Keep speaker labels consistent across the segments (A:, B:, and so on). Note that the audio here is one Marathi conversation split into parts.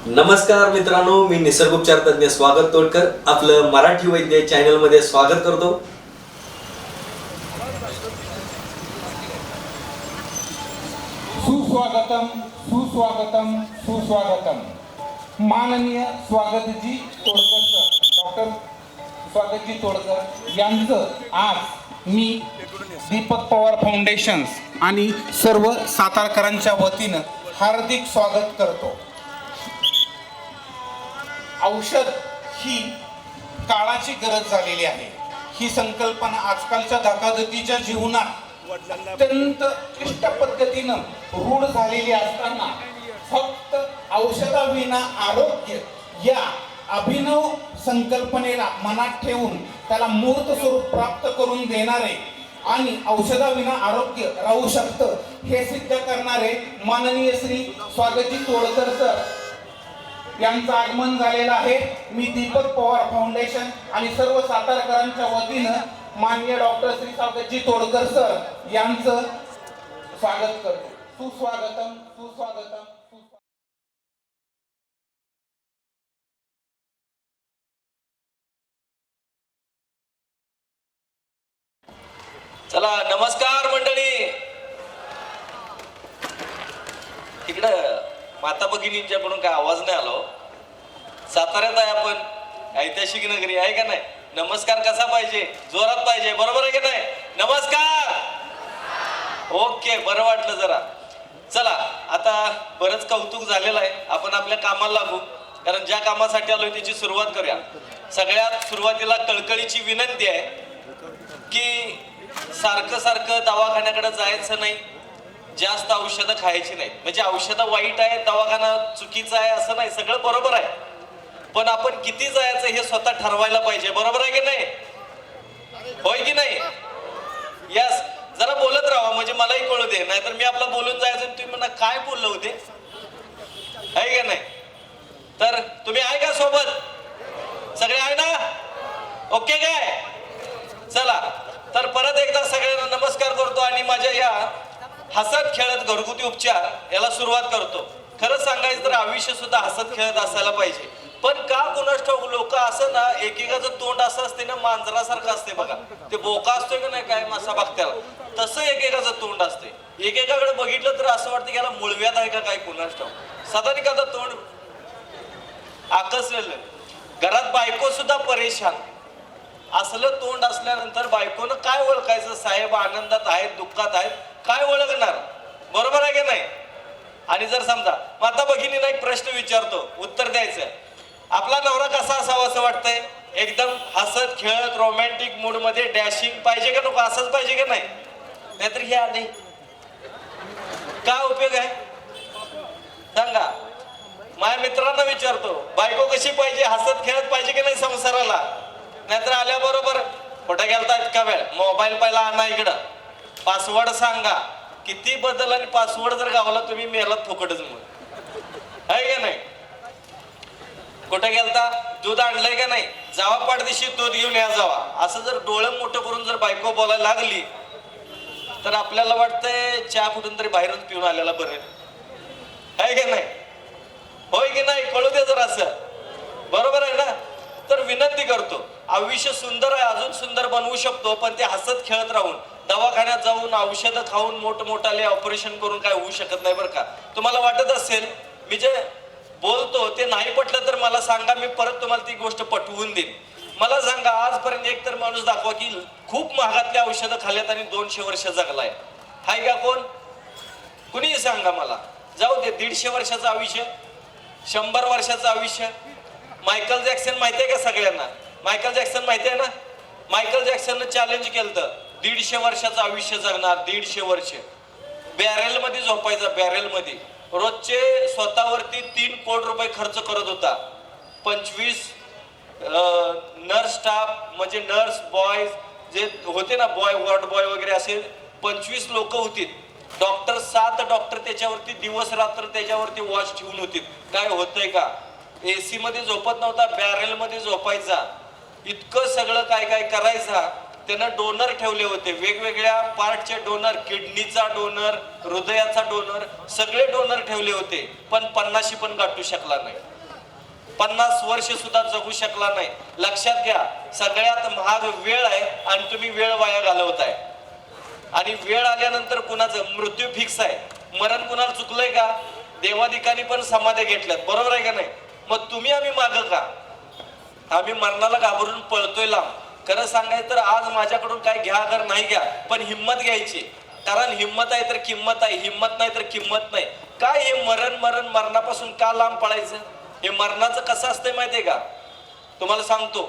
A: नमस्कार मित्रांनो, मी निसर्गोपचार तज्ञ स्वागत तोडकर आपलं मराठी वैद्य चॅनल मध्ये स्वागत करतो.
B: सुस्वागतम सुस्वागतम सुस्वागतम. माननीय स्वागतजी तोडकर सर, डॉक्टर स्वागतजी तोडकर यांचं आज मी दीपक पवार फाउंडेशन आणि सर्व सातारकरांच्या वतीनं हार्दिक स्वागत करतो. औषध ही काळाची गरज झालेली आहे. ही संकल्पना आजकालच्या धकाधकीच्या जीवनात अत्यंत क्लिष्ट पद्धतीनं रूढ झालेली असताना फक्त औषधाविना आरोग्य या अभिनव संकल्पनेला मनात ठेवून त्याला मूर्त स्वरूप प्राप्त करून देणारे आणि औषधाविना आरोग्य राहू शकतं हे सिद्ध करणारे माननीय श्री स्वागतजी तोडकर सर यांचं आगमन झालेलं आहे. मी दीपक पवार फाउंडेशन आणि सर्व सातारकरांच्या वतीनं माननीय डॉक्टर श्री स्वागतजी तोडकर सर यांचं स्वागत करतो. सुस्वागतम सुस्वागतम.
A: चला, नमस्कार मंडळी. इकडं माता भगिनींच्याकडून काय आवाज नाही आलो. साताऱ्यात आहे आपण, ऐतिहासिक नगरी आहे का नाही. नमस्कार कसा पाहिजे? जोरात पाहिजे, बरोबर आहे की नाही? नमस्कार. ओके, बरं वाटलं जरा. चला, आता बरंच कौतुक झालेलं आहे. आपण आपल्या कामाला लागू, कारण ज्या कामासाठी आलोय त्याची सुरुवात करूया. सगळ्यात सुरुवातीला कळकळीची विनंती आहे की सारखं सारखं दवाखान्याकडे जायचं नाही, जास्त औषधं खायची नाही. म्हणजे औषधं वाईट आहे, दवाखाना चुकीचा आहे असं नाही, सगळं बरोबर आहे. पण आपण किती जायचं हे स्वतः ठरवायला पाहिजे, बरोबर आहे की नाही? होय की नाही? यस. जरा बोलत राहा म्हणजे मलाही कळू दे, नाहीतर मी आपला बोलून जायचं तुम्ही म्हणा काय बोललं होते, आहे का नाही? तर तुम्ही आहे का सोबत? सगळे आहे ना? ओके काय? चला, तर परत एकदा सगळ्यांना नमस्कार करतो आणि माझ्या या हसत खेळत घरगुती उपचार याला सुरुवात करतो. खरंच सांगायचं तर आयुष्य सुद्धा हसत खेळत असायला पाहिजे. पण का कोणास ठाऊक लोक असं ना, एकेकाचं तोंड असं असते ना, मांजरासारखं असते बघा. ते बोका असतोय का नाही काय मासा बघत्याला, तसं एकेकाचं तोंड असते. एकेकाकडे बघितलं तर असं वाटतं की याला मुळव्यात आहे का काय कोणास ठाऊक. साधारण तोंड आकसलेलं. घरात बायको सुद्धा परेशान. असलं तोंड असल्यानंतर बायकोनं काय ओळखायचं? साहेब आनंदात आहेत, दुःखात आहेत, काय ओळखणार? बरोबर आहे की नाही? आणि जर समजा माता भगिनींना एक प्रश्न विचारतो, उत्तर द्यायचं. आपला नवरा कसा असावा असं वाटतंय? एकदम हसत खेळत रोमॅन्टिक मूड मध्ये डॅशिंग पाहिजे का नको? असंच पाहिजे का नाही? नाहीतर हे नाही, काय उपयोग आहे सांगा? माझ्या मित्रांना विचारतो, बायको कशी पाहिजे? हसत खेळत पाहिजे की नाही संसाराला? नाहीतर आल्याबरोबर कुठे गेलता इतका वेळ, मोबाईल पहिला आणा इकडं, पासवर्ड सांगा. किती बदल आणि पासवर्ड जर गावला तुम्ही मेलात फुकटच मग, आहे का नाही? कुठे गेलता? दूध आणलंय का नाही? जावा पाठदिशी दूध घेऊन या जावा. असं जर डोळं मोठं करून जर बायको बोलायला लागली तर आपल्याला वाटतंय चहा कुठून तरी बाहेरून पिऊन आलेला बरं, आहे का नाही? होय की नाही? कळू दे जर असं, बरोबर आहे ना? तर विनंती करतो, आयुष्य सुंदर आहे, अजून सुंदर बनवू शकतो, पण ते हसत खेळत राहून दवाखान्यात जाऊन औषधं खाऊन मोठमोठाले ऑपरेशन करून काय होऊ शकत नाही बरं का. तुम्हाला वाटत असेल मी जे बोलतो ते नाही पटलं तर मला सांगा, मी परत तुम्हाला ती गोष्ट पटवून देईन. मला सांगा, आजपर्यंत एक तर माणूस दाखवा की खूप महागातली औषधं खाल्ल्यात आणि 200 वर्ष जगलाय, हाय का कोण? कुणीही सांगा मला. जाऊ दे, 150 वर्षाचं आयुष्य, 100 वर्षाचं आयुष्य. मायकल जॅक्सन माहितीये का सगळ्यांना? मायकल जॅक्सन माहितीये ना? मायकल जॅक्सननं चॅलेंज केलं, 150 वर्षाचं आयुष्य जगणार, 150 वर्ष बॅरेल मध्ये झोपायचं. बॅरेल मध्ये रोजचे स्वतःवरती 3 कोटी रुपये खर्च करत होता. 25 नर्स स्टाफ म्हणजे नर्स बॉयज जे होते ना, वॉर्ड बॉय वगैरे असे 25 लोक होती. डॉक्टर 7 डॉक्टर त्याच्यावरती दिवस रात्र त्याच्यावरती वॉच ठेवून होती, काय होतंय का. एसी मध्ये झोपत नव्हता, बॅरेल मध्ये झोपायचा. इतकं सगळं काय काय करायचा. त्यानं डोनर ठेवले होते, वेगवेगळ्या पार्टचे डोनर, किडनीचा डोनर, हृदयाचा डोनर, सगळे डोनर ठेवले होते, पण 50 पण गाठू शकला नाही. 50 वर्ष सुद्धा जगू शकला नाही. लक्षात घ्या, सगळ्यात महाग वेळ आहे आणि तुम्ही वेळ वाया घालवताय. आणि वेळ आल्यानंतर कुणाचं मृत्यू फिक्स आहे. मरण कुणाला चुकलंय का? देवाधिकांनी पण समाधी घेतल्यात, बरोबर आहे का नाही? मग तुम्ही आम्ही मागं का? आम्ही मरणाला घाबरून पळतोय लांब. खरं सांगायचं तर आज माझ्याकडून काय घ्या कर नाही घ्या, पण हिंमत घ्यायची. कारण हिंमत आहे तर किंमत आहे, हिंमत नाही तर किंमत नाही. काय हे मरणापासून का लांब पळायचं? हे मरणाचं कसं असतंय माहितीये का? तुम्हाला सांगतो,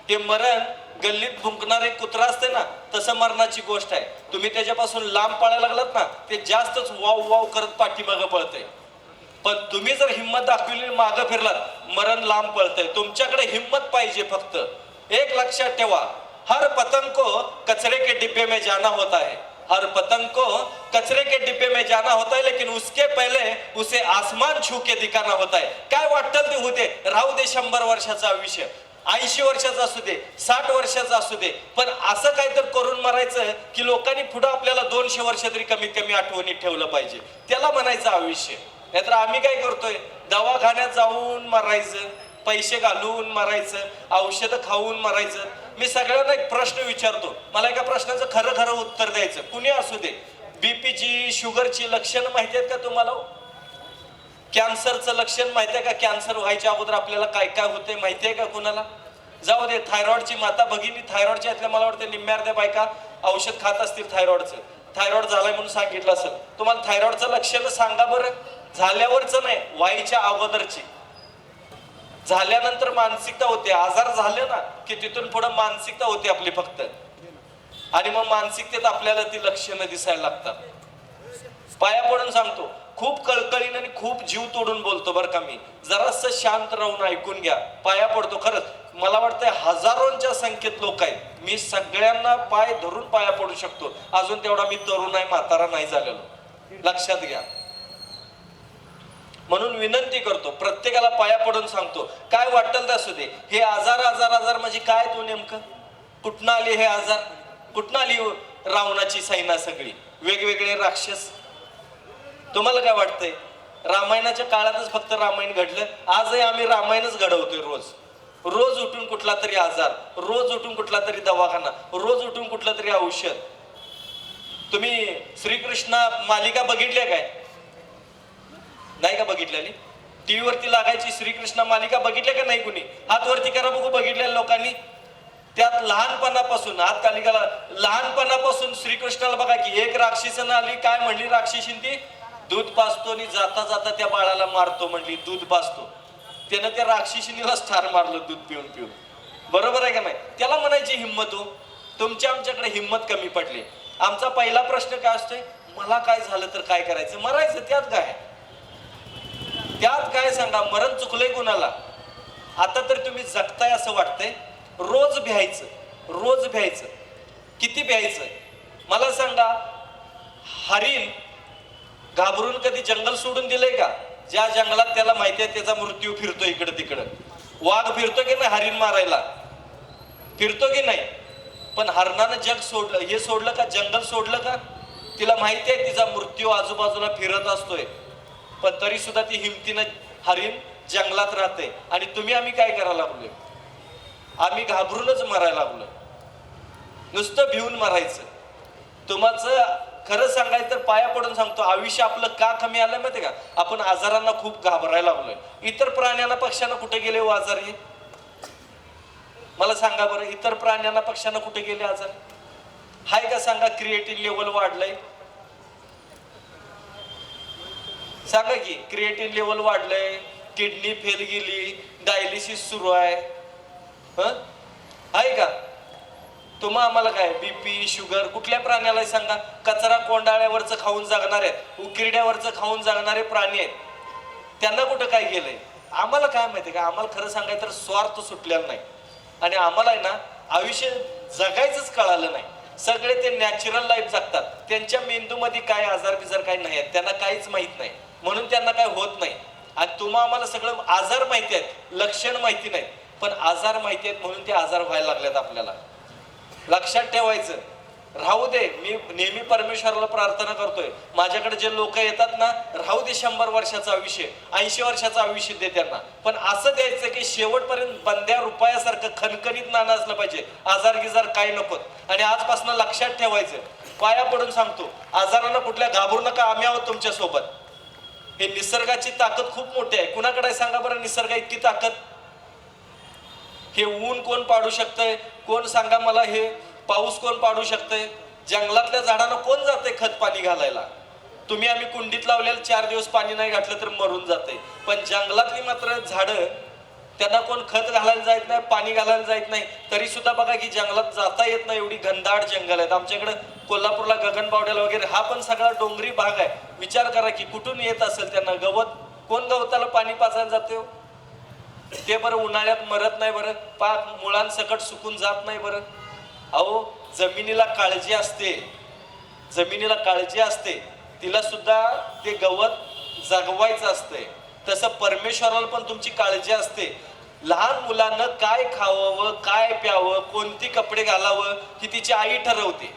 A: हे मरण गल्लीत भुंकणारे कुत्रा असते ना, तसं मरणाची गोष्ट आहे. तुम्ही त्याच्यापासून लांब पळायला लागलात ना, ते जास्तच वाव वाव करत पाठीमागं पळतंय. पण तुम्ही जर हिंमत दाखवली मागं फिरलात, मरण लांब पळतंय. तुमच्याकडे हिंमत पाहिजे. फक्त एक लक्षात ठेवा, हर पतंग को कचरे के डिब्बे में जाना होता है. हर पतंग को कचरे के डिब्बे में जाना होता है, लेकिन उसके पहले उसे आसमान छू के दिखाना होता है. काय वाटतं ते होते, राहू दे 100 वर्षाचं आयुष्य, 80 वर्षाचा असू दे, 60 वर्षाचा असू दे, पण असं काहीतरी करून मरायचं की लोकांनी पुढे आपल्याला 200 वर्ष तरी कमीत कमी आठवणीत ठेवलं पाहिजे. त्याला म्हणायचं आयुष्य. नाहीतर आम्ही काय करतोय, दवाखान्यात जाऊन मरायचं, पैसे घालून मरायचं, औषधं खाऊन मरायचं. मी सगळ्यांना एक प्रश्न विचारतो, मला एका प्रश्नाचं खरं खरं उत्तर द्यायचं. कुणी असू दे, बीपीची शुगरची लक्षणं माहिती आहेत का तुम्हाला? कॅन्सरचं लक्षण माहिती आहे का? कॅन्सर व्हायच्या अगोदर आपल्याला काय काय होते माहिती आहे का कुणाला? जाऊ दे, थायरॉइडची माता भगिनी, थायरॉइडच्या यातल्या मला वाटतं निम्म्यार्ध्या बायका औषध खात असतील थायरॉइडचं. थायरॉइड झालाय म्हणून सांगितलं असेल. तुम्हाला थायरॉइडचं लक्षण सांगा बरं. झाल्यावरचं नाही, व्हायच्या अगोदरची. झाल्यानंतर मानसिकता होते. आजार झाले ना की तिथून पुढे मानसिकता होते आपली फक्त. आणि मग मानसिकतेत आपल्याला ती लक्षणं दिसायला लागतात. पाया पडून सांगतो, खूप कळकळीने आणि खूप जीव तोडून बोलतो बरं का मी. जरासं शांत राहून ऐकून घ्या. पाया पडतो खरंच. मला वाटतंय हजारोंच्या संख्येत लोक आहेत. मी सगळ्यांना पाय धरून पाया पडू शकतो. अजून तेवढा मी तरुण आहे, म्हातारा नाही झालेलो. लक्षात घ्या. म्हणून विनंती करतो, प्रत्येकाला पाया पडून सांगतो, काय वाटेल तर असू दे, हे आजार म्हणजे काय? तो नेमकं कुठनं आली हे आजार? कुठनं आली रावणाची सैना सगळी, वेगवेगळे राक्षस? तुम्हाला काय वाटतंय? रामायणाच्या काळातच फक्त रामायण घडलं? आजही आम्ही रामायणच घडवतोय. रोज उठून कुठला तरी आजार, रोज उठून कुठला तरी दवाखाना, रोज उठून कुठलं तरी औषध. तुम्ही श्रीकृष्ण मालिका बघितल्या काय? नाही का बघितलेली? टीव्ही वरती लागायची श्रीकृष्ण मालिका बघितल्या का नाही? कुणी हात वरती करा बघू बघितलेल्या लोकांनी. त्यात लहानपणापासून लहानपणापासून श्रीकृष्णाला बघा की एक राक्षसीनं आली, काय म्हणली राक्षसीन ती? दूध पाजतो आणि जाता जाता त्या बाळाला मारतो म्हणली, दूध पाजतो. त्यानं त्या राक्षसीनीलाच ठार मारलं दूध पिऊन पिऊन. बरोबर आहे का नाही? त्याला म्हणायची हिंमत हो. आमच्याकडे हिंमत कमी पडली. आमचा पहिला प्रश्न काय असतोय? मला काय झालं तर काय करायचं? मरायचं. त्यात काय सांगा, मरण चुकलंय कुणाला? आता तर तुम्ही जगताय असं वाटतंय. रोज भ्यायचं. किती भ्यायचं? मला सांगा, हरिण घाबरून कधी जंगल सोडून दिलंय का? ज्या जंगलात त्याला माहिती आहे त्याचा मृत्यू फिरतो इकडं तिकडं. वाघ फिरतो की नाही हरिण मारायला? फिरतो की नाही? पण हरणानं जग सोडलं, हे सोडलं का? जंगल सोडलं का? तिला माहिती आहे तिचा मृत्यू आजूबाजूला फिरत असतोय, पण तरी सुद्धा ती हिमतीनं हरिण जंगलात राहते. आणि आम्ही काय करायला लागलोय? आम्ही घाबरूनच मरायला लागलोय. नुसतं भिवून मरायचं. तुम्हाला खरं सांगायचं तर पाया पडून सांगतो, आयुष्य आपलं का कमी आलं माहिती का? आपण आजारांना खूप घाबरायला लागलोय. इतर प्राण्यांना पक्ष्यांना कुठे गेले हो आजार? हे मला सांगा बरं, इतर प्राण्यांना पक्ष्यांना कुठे गेले आजार? हाय का सांगा? क्रिएटिन लेवल वाढलंय, सांगा की. क्रिएटिन लेवल वाढलंय, किडनी फेल गेली, डायलिसिस सुरू आहे. आहे का? आम्हाला काय बीपी शुगर कुठल्या प्राण्याला सांगा? कचरा कोंडाळ्यावरचं खाऊन जगणारे, उकिरड्यावरचं खाऊन जगणारे प्राणी आहेत. त्यांना कुठं काय गेलंय? आम्हाला काय माहिती का? आम्हाला खरं सांगायचं तर स्वार्थ सुटलेला नाही. आणि आम्हाला आहे ना आयुष्य जगायचंच कळालं नाही. सगळे ते नॅचरल लाईफ जगतात. त्यांच्या मेंदूमध्ये काय आजार बिजार काय नाही आहेत, त्यांना काहीच माहित नाही, म्हणून त्यांना काय होत नाही. आणि आम्हाला सगळं आजार माहिती आहेत, लक्षण माहिती नाहीत, पण आजार माहिती आहेत म्हणून ते आजार व्हायला लागलेत आपल्याला. लक्षात ठेवायचं. राहू दे. मी नेहमी परमेश्वराला प्रार्थना करतोय, माझ्याकडे जे लोक येतात ना, राहू दे 100 वर्षाचं आयुष्य, 80 वर्षाचं आयुष्य दे त्यांना, पण असं द्यायचं की शेवटपर्यंत बंद्या रुपयासारखं खणखणीत नाणं असलं पाहिजे. आजार गिजार काही नको. आणि आजपासून लक्षात ठेवायचं, पाया पडून सांगतो, आजारांना कुठल्या घाबरू नका, आम्ही आहोत तुमच्या सोबत. हे निसर्गाची ताकद खूप मोठी आहे. कुणाकडे आहे सांगा बरं निसर्ग इतकी ताकद? हे ऊन कोण पाडू शकतंय? कोण सांगा मला? हे पाऊस कोण पाडू शकतंय? जंगलातल्या झाडांना कोण जाते खत पाणी घालायला? तुम्ही आम्ही कुंडीत लावलेलं 4 दिवस पाणी नाही घातलं तर मरून जाते, पण जंगलातली मात्र झाडं, त्यांना कोण खत घालायला जात नाही, पाणी घालायला जात नाही, तरी सुद्धा बघा की जंगलात जाता येत नाही, एवढी घनदाट जंगल आहेत. आमच्याकडे कोल्हापूरला गगनबावड्याला वगैरे हा पण सगळा डोंगरी भाग आहे. विचार करा की कुठून येत असेल त्यांना गवत. कोण गवताला पाणी पाजायला जाते हो? ते बरं उन्हाळ्यात मरत नाही बरं, पाक मुळांसकट सुकून जात नाही बरं. अहो जमिनीला काळजी असते, जमिनीला काळजी असते, तिला सुद्धा ते गवत जगवायचं असते. तसं परमेश्वराला पण तुमची काळजी असते. लहान मुलांना काय खावावं, काय प्यावं, कोणती कपडे घालावं ही तिची आई ठरवते.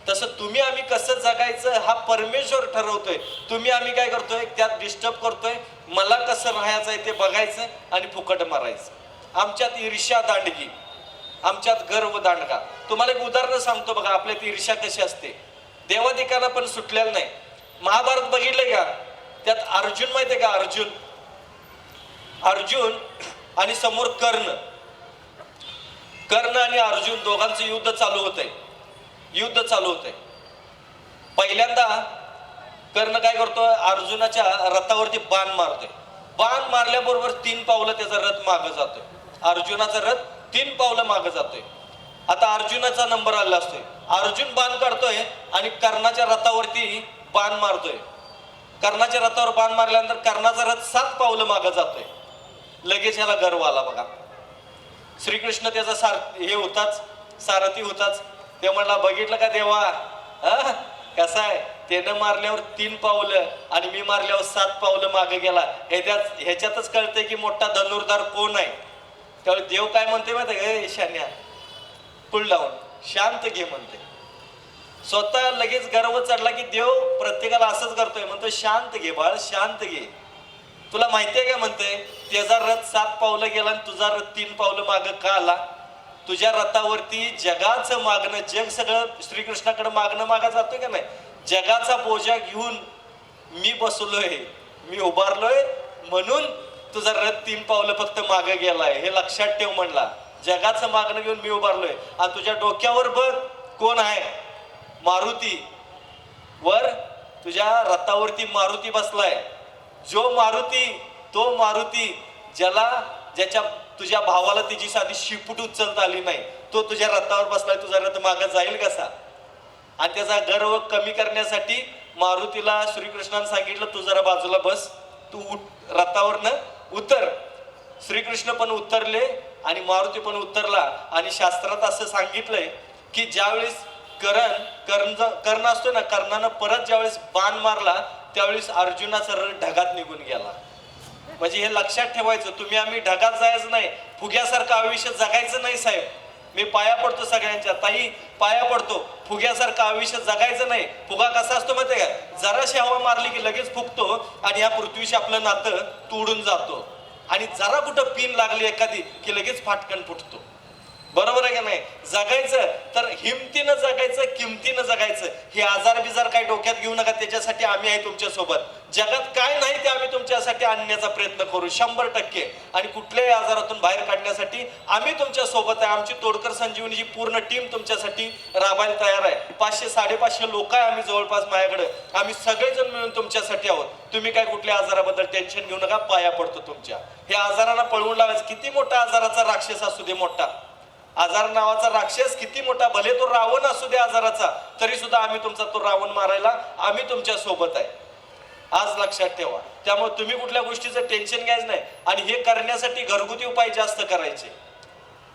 A: तसं तुम्ही आम्ही कसं जगायचं हा परमेश्वर ठरवतोय. तुम्ही आम्ही काय करतोय? त्यात डिस्टर्ब करतोय. मला कसं राहायचं आहे ते बघायचं आणि फुकट मारायचं. आमच्यात ईर्ष्या दांडगी, आमच्यात गर्व दांडगा. तुम्हाला एक उदाहरण सांगतो बघा, आपल्यात ईर्ष्या कशी असते. देवादिकांना पण सुटलेलं नाही. महाभारत बघितलंय का? त्यात अर्जुन माहितीये का? अर्जुन अर्जुन आणि समोर कर्ण, कर्ण आणि अर्जुन दोघांचं युद्ध चालू होतंय. युद्ध चालू होतंय. पहिल्यांदा कर्ण काय करतोय? अर्जुनाच्या रथावरती बाण मारतोय. बाण मारल्याबरोबर 3 पावलं त्याचा रथ मागं जातोय. अर्जुनाचा रथ 3 पावलं मागं जातोय. आता अर्जुनाचा नंबर आलेला असतोय. अर्जुन बाण काढतोय आणि कर्णाच्या रथावरती बाण मारतोय. कर्णाच्या रथावर बाण मारल्यानंतर कर्णाचा रथ 7 पावलं मागं जातोय. लगेच ह्याला गर्व आला बघा. श्रीकृष्ण त्याचा हे होताच, सारथी होताच. ते म्हणला, बघितलं का देवा, कसं आहे, त्यानं मारल्यावर 3 पावलं आणि मी मारल्यावर 7 पावलं मागे गेला. ह्याच्यातच कळतंय की मोठा धनुर्धार कोण आहे. त्यावेळी देव काय म्हणते माहिती का? शान्या, कूल डाऊन, शांत घे म्हणते. स्वतः लगेच गर्व चढला की देव प्रत्येकाला असंच करतोय, म्हणतो शांत घे बाळ, शांत घे. तुला माहितीये का म्हणते, त्याचा रथ 7 पावलं गेला आणि तुझा रथ 3 पावलं मागं का आला? तुझ्या रथावरती जगाचं मागणं, जग सगळं श्रीकृष्णाकडे मागणं मागा जातोय का नाही? जगाचा बोजा घेऊन मी बसलोय, मी उभारलोय, म्हणून तुझा रथ 3 पावलं फक्त मागं गेलाय. हे लक्षात ठेव म्हणला. जगाचं मागणं घेऊन मी उभारलोय. आणि तुझ्या डोक्यावर बघ कोण आहे? मारुती. वर तुझ्या रथावरती मारुती बसलाय. जो मारुती, तो मारुती ज्याच्या तुझ्या भावाला तिची साधी शिपूट उचलता आली नाही, तो तुझ्या रथावर बसलाय. तुझा रथ मागं जाईल कसा? आणि त्याचा गर्व कमी करण्यासाठी मारुतीला श्रीकृष्णाने सांगितलं, तू जरा बाजूला बस, तू रथावरनं उतर. श्रीकृष्ण पण उतरले आणि मारुती पण उतरला. आणि शास्त्रात असं सांगितलंय की ज्यावेळेस कर्ण असतो ना, कर्णानं परत ज्यावेळेस बाण मारला त्यावेळेस अर्जुनाचा रथ ढगात निघून गेला. म्हणजे हे लक्षात ठेवायचं, तुम्ही आम्ही ढगात जायचं नाही, फुग्यासारखं आयुष्य जगायचं नाही साहेब. मी पाया पडतो सगळ्यांच्या, ताई पाया पडतो. फुग्यासारखं आयुष्य जगायचं नाही. फुगा कसा असतो माहिती आहे का? जराशी हवा मारली की लगेच फुगतो आणि या पृथ्वीशी आपलं नातं तोडून जातो. आणि जरा कुठं पिन लागली एखादी की लगेच फाटकन फुटतो. बरोबर आहे का नाही? जगायचं तर हिमतीनं जगायचं, किमतीनं जगायचं. हे आजार बिजार काही डोक्यात घेऊ नका. त्याच्यासाठी आम्ही आहे तुमच्या सोबत. जगात काय नाही ते आम्ही तुमच्यासाठी आणण्याचा प्रयत्न करू 100%. आणि कुठल्याही आजारातून बाहेर काढण्यासाठी आम्ही तुमच्या सोबत आहे. आमची तोडकर संजीवनीची पूर्ण टीम तुमच्यासाठी राबायला तयार आहे. 500-550 लोक आहे आम्ही जवळपास माझ्याकडे. आम्ही सगळेजण मिळून तुमच्यासाठी आहोत. तुम्ही काय कुठल्या आजाराबद्दल टेन्शन घेऊ नका. पाया पडतो तुमच्या. हे आजारांना पळवून लावायचं. किती मोठा आजाराचा राक्षस असू दे, मोठा आजार नावाचा राक्षस किती मोठा, भले तो रावण असू दे आजाराचा, तरी सुद्धा आम्ही तुमचा तो रावण मारायला आम्ही तुमच्या सोबत आहे. आज लक्षात ठेवा. त्यामुळे तुम्ही कुठल्या गोष्टीचं टेन्शन घ्यायचं नाही. आणि हे करण्यासाठी घरगुती उपाय जास्त करायचे.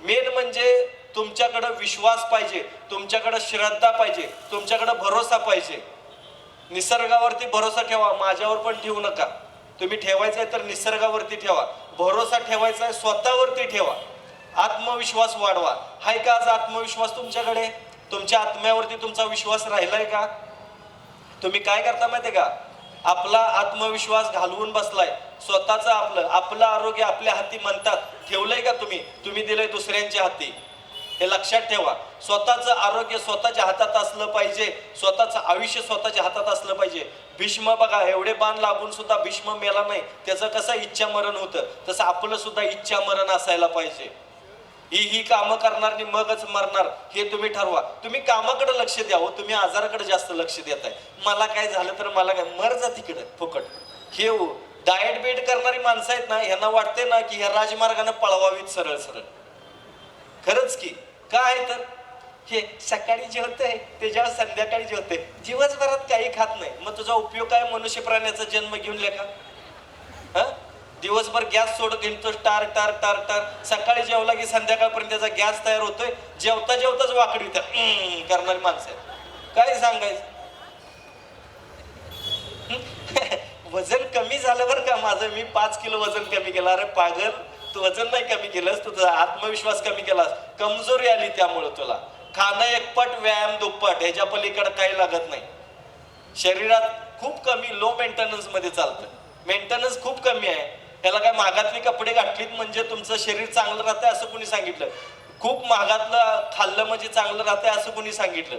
A: मेन म्हणजे तुमच्याकडे विश्वास पाहिजे, तुमच्याकडे श्रद्धा पाहिजे, तुमच्याकडे भरोसा पाहिजे. निसर्गावरती भरोसा ठेवा, माझ्यावर पण ठेवू नका. तुम्ही ठेवायचं आहे तर निसर्गावरती ठेवा. भरोसा ठेवायचा आहे स्वतःवरती ठेवा. आत्मविश्वास वाढवा. हाय का आज आत्मविश्वास तुमच्याकडे? तुमच्या आत्म्यावरती तुमचा विश्वास राहिलाय का? तुम्ही काय करता माहितीये का? आपला आत्मविश्वास घालवून बसलाय. स्वतःचं आपलं आरोग्य आपल्या हाती म्हणतात. ठेवलंय का तुम्ही? तुम्ही दिलंय दुसऱ्यांच्या हाती. हे लक्षात ठेवा. स्वतःचं आरोग्य स्वतःच्या हातात असलं पाहिजे. स्वतःचं आयुष्य स्वतःच्या हातात असलं पाहिजे. भीष्म बघा, एवढे बाण लागून सुद्धा भीष्म मेला नाही. त्याचं कसं इच्छा मरण होतं, तसं आपलं सुद्धा इच्छा मरण असायला पाहिजे. ही कामं करणार आणि मगच मरणार हे तुम्ही ठरवा. तुम्ही कामाकडे लक्ष द्या हो, तुम्ही आजाराकडे जास्त लक्ष देताय. मला काय झालं तर मला काय, मर जा तिकडे फुकट. हे हो, डाएट बेट करणारी माणसं आहेत ना, ह्यांना वाटते ना की ह्या राजमार्गाने पळवावीत सरळ सरळ. खरंच की काय तर हे सकाळी जेवतंय त्याच्यावर संध्याकाळी जेवते, दिवसभरात काही खात नाही. मग तुझा उपयोग काय मनुष्य प्राण्याचा जन्म घेऊन लेखा? दिवसभर गॅस सोडत घेतो टार टार टार टार. सकाळी जेवला की संध्याकाळपर्यंत त्याचा गॅस तयार होतोय. जेवता जेवताच वाकडी करणारी माणसं आहेत. काय सांगायचं? वजन कमी झालं बरं का माझं. मी 5 किलो वजन कमी केलं. अरे पागल, तू वजन नाही कमी केलंस, तुझा आत्मविश्वास कमी केलास. कमजोरी आली त्यामुळं तुला. खाणं एकपट, व्यायाम दुप्पट, ह्याच्या पलीकडे काही लागत नाही. शरीरात खूप कमी, लो मेंटेनन्स मध्ये चालतं. मेंटेनन्स खूप कमी आहे. त्याला काय महागातली कपडे घातलीत म्हणजे तुमचं शरीर चांगलं राहतंय असं कुणी सांगितलं? खूप महागातलं खाल्लं म्हणजे चांगलं राहतंय असं कुणी सांगितलं?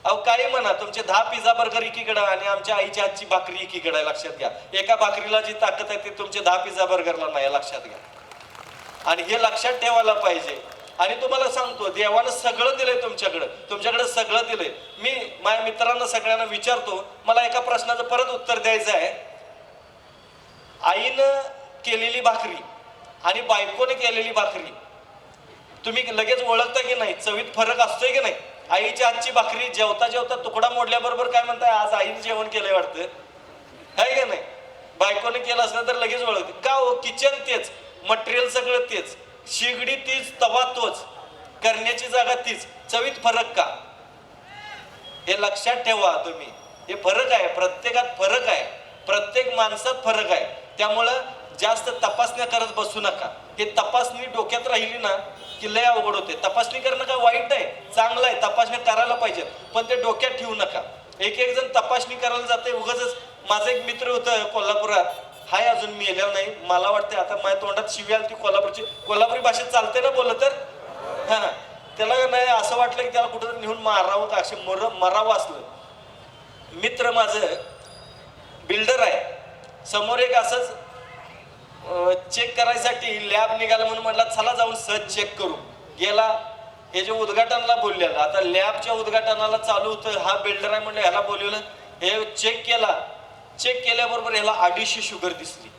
A: अहो काही म्हणा, तुमचे 10 पिझ्झा बर्गर एकीकडे आणि आमच्या आईच्या हातची भाकरी एकीकडे आहे. लक्षात घ्या. एका भाकरीला जी ताकद आहे ते तुमचे 10 पिझ्झा बर्गरला नाही. लक्षात घ्या. आणि हे लक्षात ठेवायला पाहिजे. आणि तुम्हाला सांगतो, देवानं सगळं दिलंय तुमच्याकडे सगळं दिलंय. मी माझ्या मित्रांना सगळ्यांना विचारतो, मला एका प्रश्नाचं परत उत्तर द्यायचं आहे. आईनं केलेली भाकरी आणि बायकोने केलेली भाकरी तुम्ही लगेच ओळखता की नाही? चवीत फरक असतोय की नाही? आईच्या हातची भाकरी जेवता जेवता तुकडा मोडल्याबरोबर काय म्हणताय, आज आईने जेवण केलंय वाटतं, आहे का नाही? बायकोने केलं असलं तर लगेच ओळखते का हो? किचन तेच, मटेरियल सगळं तेच, शिगडी तीच, तवा तोच, करण्याची जागा तीच, चवीत फरक का? हे लक्षात ठेवा तुम्ही. हे फरक आहे, प्रत्येकात फरक आहे, प्रत्येक माणसात फरक आहे. त्यामुळं जास्त तपासण्या करत बसू नका. हे तपासणी डोक्यात राहिली ना की लय अवघड होते. तपासणी करणं काय वाईट आहे, चांगलं आहे, तपासण्या करायला पाहिजेत, पण ते डोक्यात ठेवू नका. एक जण तपासणी करायला जाते उगाच. माझा एक मित्र होतं कोल्हापुरात, हाय अजून मी गेलेलो नाही. मला वाटतं आता माझ्या तोंडात शिवी आली ती कोल्हापुरी भाषेत चालते ना बोललं तर. हा, त्याला नाही असं वाटलं की त्याला कुठं नेऊन मारावं का, असे मरावं असलं. मित्र माझं बिल्डर आहे. समोर एक असंच चेक करायसाठी लॅब निघाला म्हणून म्हटलं चला जाऊन सहज चेक करू. गेला, हे जे उद्घाटनाला बोललेलं, आता लॅबच्या उद्घाटनाला चालू होतं. हा बिल्डर आहे म्हणलं, ह्याला बोलवलं. हे चेक केला. चेक केल्याबरोबर ह्याला 250 शुगर दिसली.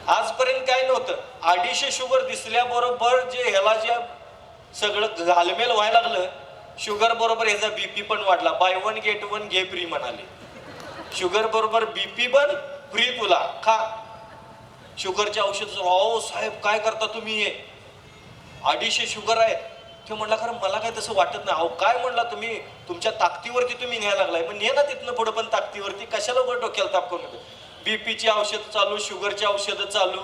A: आजपर्यंत काय नव्हतं. 250 शुगर दिसल्याबरोबर जे ह्याला जे सगळं घालमेल व्हायला लागलं, शुगर बरोबर ह्याचा बीपी पण वाढला. बाय 1 गेट 1 घे फ्री म्हणाले. शुगर बरोबर बीपी पण फ्री तुला, खा शुगरचे औषध. अहो साहेब काय करता तुम्ही, हे 250 शुगर आहे. ते म्हणला खरं मला काय तसं वाटत नाही. अहो काय म्हणला तुम्ही, तुमच्या ताकदीवरती तुम्ही न्यायला लागलाय. मग ने ना तिथनं पुढं पण ताकदीवरती, कशाला उघड डोक्याला ताप करून. बीपीची औषध चालू, शुगरची औषधं चालू,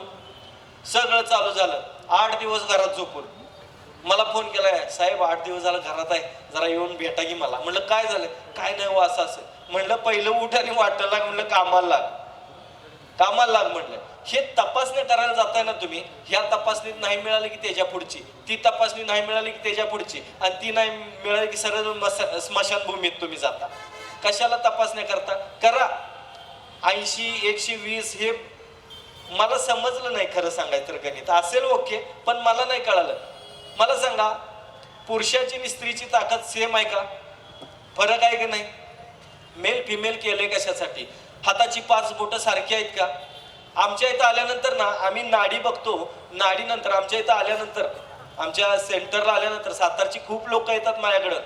A: सगळं चालू झालं. 8 दिवस घरात झोपून मला फोन केलाय, साहेब 8 दिवस झालं घरात आहे, जरा येऊन भेटा की मला. म्हणलं काय झालं? काय नाही हो असं असं. म्हणलं पहिलं उठ आणि वाटायला लाग. म्हणलं कामाला लाग म्हणलं. हे तपासण्या करायला जाताय ना तुम्ही, ह्या तपासणीत नाही मिळाली की त्याच्या पुढची, ती तपासणी नाही मिळाली की त्याच्या पुढची, आणि ती नाही मिळाली की सरळ स्मशानभूमीत तुम्ही जाता. कशाला तपासण्या करता? करा. 80, 120 हे मला समजलं नाही खरं सांगायचं तर. गणित असेल ओके, पण मला नाही कळालं. मला सांगा, पुरुषाची आणि स्त्रीची ताकद सेम आहे का? फरक आहे की नाही? मेल फिमेल केले कशासाठी? हाताची 5 बोटं सारखी आहेत का? आमच्या इथं आल्यानंतर ना आम्ही नाडी बघतो. नाडीनंतर आमच्या इथं आल्यानंतर, आमच्या सेंटरला आल्यानंतर सातारची खूप लोक येतात माझ्याकडं.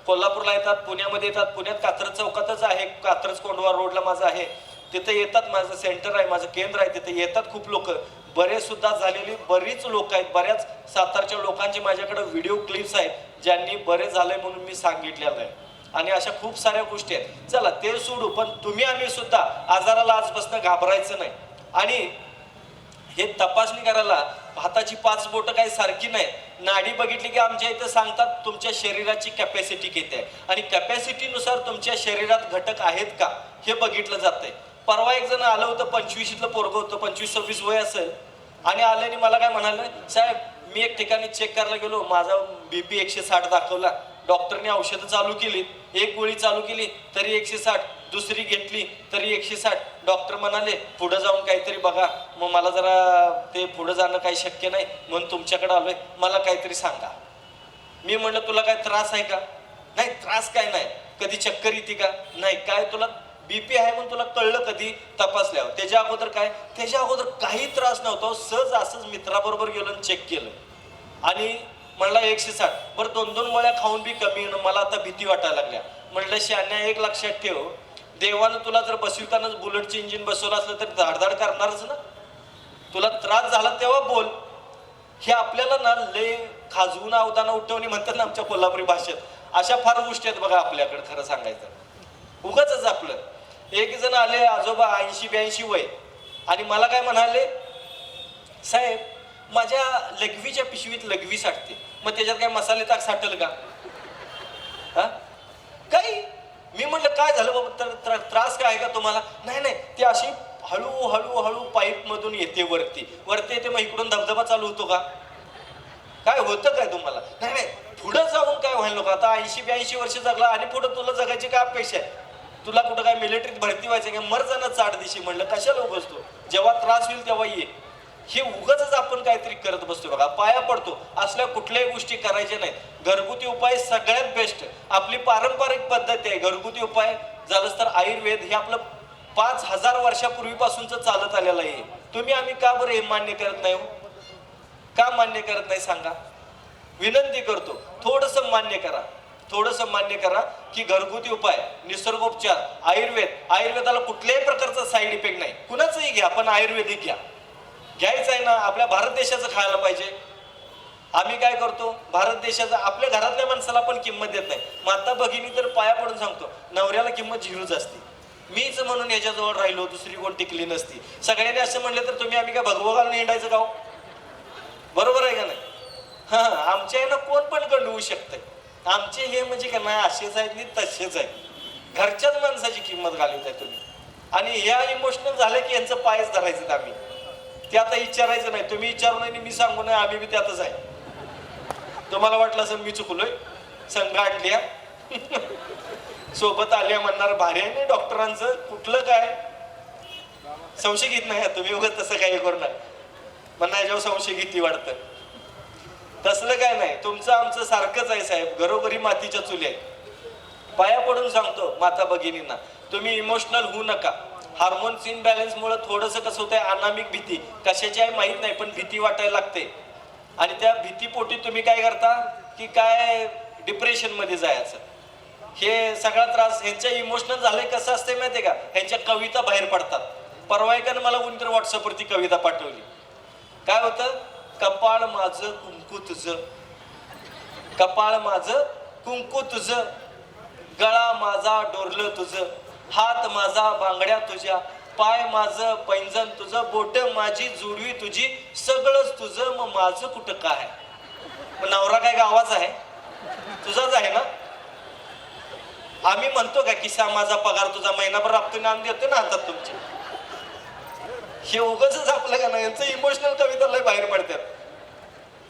A: कोल्हापूरला येतात, पुण्यामध्ये येतात. पुण्यात कात्रज चौकातच आहे, कात्रज कोंडवा रोडला माझं आहे, तिथे येतात. माझं सेंटर आहे, माझं केंद्र आहे, तिथे येतात खूप लोक. बरेच सुद्धा झालेली बरीच लोक आहेत. बऱ्याच सातारच्या लोकांचे माझ्याकडे व्हिडिओ क्लिप्स आहेत, ज्यांनी बरे झाले म्हणून मी सांगितलेलं आहे. आणि अशा खूप साऱ्या गोष्टी आहेत. चला ते सोडू, पण तुम्ही आम्ही सुद्धा आजाराला आजपासून घाबरायचं नाही. आणि हे तपासणी करायला हाताची 5 बोटं काही सारखी नाही. नाडी बघितली की आमच्या इथं सांगतात तुमच्या शरीराची कॅपॅसिटी किती आहे आणि कॅपॅसिटीनुसार तुमच्या शरीरात घटक आहेत का हे बघितलं जातंय. परवा एक जण आलं होतं, 25लं पोरगं होतं, 25-26 वय असेल, आणि आल्याने मला काय म्हणाले, साहेब मी एक ठिकाणी चेक करायला गेलो, माझा BP 160 दाखवला, डॉक्टरने औषधं चालू केली, एक गोळी चालू केली तरी 160, दुसरी घेतली तरी 160. डॉक्टर म्हणाले पुढे जाऊन काहीतरी बघा. मग मला जरा ते पुढे जाणं काही शक्य नाही म्हणून तुमच्याकडे आलोय, मला काहीतरी सांगा. मी म्हणलं तुला काय त्रास आहे का? नाही त्रास काय नाही. कधी चक्कर येते का? नाही. काय तुला BP आहे म्हणून तुला कळलं कधी? तपासल्यावर. त्याच्या अगोदर काय? त्याच्या अगोदर काही त्रास नव्हता. सहज असंच मित्राबरोबर गेलो आणि चेक केलं आणि म्हणला 160. बरं 2-2 गोळ्या खाऊन बी कमी. मला आता भीती वाटायला लागल्या. म्हणलं शहाण्या एक लक्षात ठेव, देवानं तुला जर बसवितानाच बुलेटचे इंजिन बसवलं असलं तर धाडधाड करणारच ना. तुला त्रास झाला तेव्हा बोल. हे आपल्याला ना लय खाजवून अवदाना उठवणी म्हणतात ना आमच्या कोल्हापुरी भाषेत. अशा फार गोष्टी आहेत बघा आपल्याकडे. खरं सांगायचं उगाच आपलं. एक जण आले आजोबा 80-82 वय आणि मला काय म्हणाले, साहेब माझ्या लघवीच्या पिशवीत लघवी साठते, मग त्याच्यात काय मसाले ताक साठल का? हा काही. मी म्हटलं काय झालं बाबा, त्रास काय आहे का तुम्हाला? नाही नाही, ती अशी हळूहळू पाईप मधून येते वरती येते, मग इकडून धबधबा चालू होतो का? काय होतं काय तुम्हाला? नाही नाही, पुढं जाऊन काय व्हायला नको. आता 80-82 वर्ष जगला आणि पुढं तुला जगायची काय अपेक्षा आहे? तुला कुठं काय मिलिटरीत भरती व्हायचं काय? मर जाणं चाड दिशी. म्हणलं कशाला बसतो, जेव्हा त्रास होईल तेव्हा ये. हे उगाच आपण काहीतरी करत बसतो बघा. पाया पडतो असल्या कुठल्याही गोष्टी करायच्या नाहीत. घरगुती उपाय सगळ्यात बेस्ट. आपली पारंपरिक पद्धत आहे घरगुती उपाय. झालंच तर आयुर्वेद हे आपलं 5000 वर्षापूर्वीपासूनच चालत आलेलं आहे. तुम्ही आम्ही का बरं हे मान्य करत नाही? का मान्य करत नाही सांगा? विनंती करतो थोडंसं मान्य करा की घरगुती उपाय, निसर्गोपचार, आयुर्वेदाला कुठल्याही प्रकारचा साईड इफेक्ट नाही. कुणाचंही घ्या पण आयुर्वेदिक घ्यायचं आहे ना. आपल्या भारत देशाचं खायला पाहिजे. आम्ही काय करतो, भारत देशाचं आपल्या घरातल्या माणसाला पण किंमत देत नाही. माता भगिनी तर पाया पडून सांगतो, नवऱ्याला किंमत 0च असते. मीच म्हणून याच्याजवळ राहिलो, दुसरी कोण टिकली नसती. सगळ्यांनी असं म्हणलं तर तुम्ही आम्ही काय भगवं घालून हिंडायचं का? बरोबर आहे का नाही? हा, आमच्या यानं कोण पण गंडवू शकतंय. आमचे हे म्हणजे का नाही असेच आहेत नि तसेच आहेत. घरच्याच माणसाची किंमत घालवत आहे तुम्ही. आणि ह्या इमोशनल झालं की यांचं पायच धरायचं आम्ही. ते आता विचारायचं नाही. तुम्ही विचारू नाही मी सांगू नाही, आम्ही बी त्यातच आहे. तुम्हाला वाटलं असं मी चुकलोय, संघ आणल्या सोबत आल्या म्हणणार भारी आहे. नाही डॉक्टरांचं कुठलं काय संशय घेत नाही तुम्ही उगाच तसं काही करणार म्हणणार जेव्हा संशय घेती वाटतं. तसलं काय नाही. तुमचं आमचं सारखंच आहे साहेब. घरोघरी मातीच्या चुल्या आहेत. पाया पडून सांगतो माता भगिनींना, तुम्ही इमोशनल होऊ नका. हार्मोन्स इनबॅलन्समुळे थोडंसं कसं होतंय, अनामिक भीती, कशाची आहे माहीत नाही पण भीती वाटायला लागते. आणि त्या भीतीपोटी तुम्ही काय करता की काय डिप्रेशनमध्ये जायचं. हे सगळा त्रास ह्यांच्या इमोशनल झालंय. कसं असते माहिती आहे का, ह्यांच्या कविता बाहेर पडतात. परवा एकानं मला कोणतरी व्हॉट्सअपवरती कविता पाठवली. काय होतं, कपाळ माझं कुंकू तुझं, कपाळ माझं कुंकू तुझं, गळा माझा डोरलं तुझं, हात माझा बांगड्या तुझ्या, पाय माझं पैंजण तुझं, बोट माझी जुडवी तुझी, सगळंच तुझं, मग माझं कुठं काय? मग नवरा काय गावाचा आहे? तुझाच आहे ना. आम्ही म्हणतो का किस्सा माझा पगार तुझा, महिनाभर राबतो नाम देतो ना हातात तुमचे. हे उगाच आपलं का नाही, यांचं इमोशनल कविता लय बाहेर पडतात.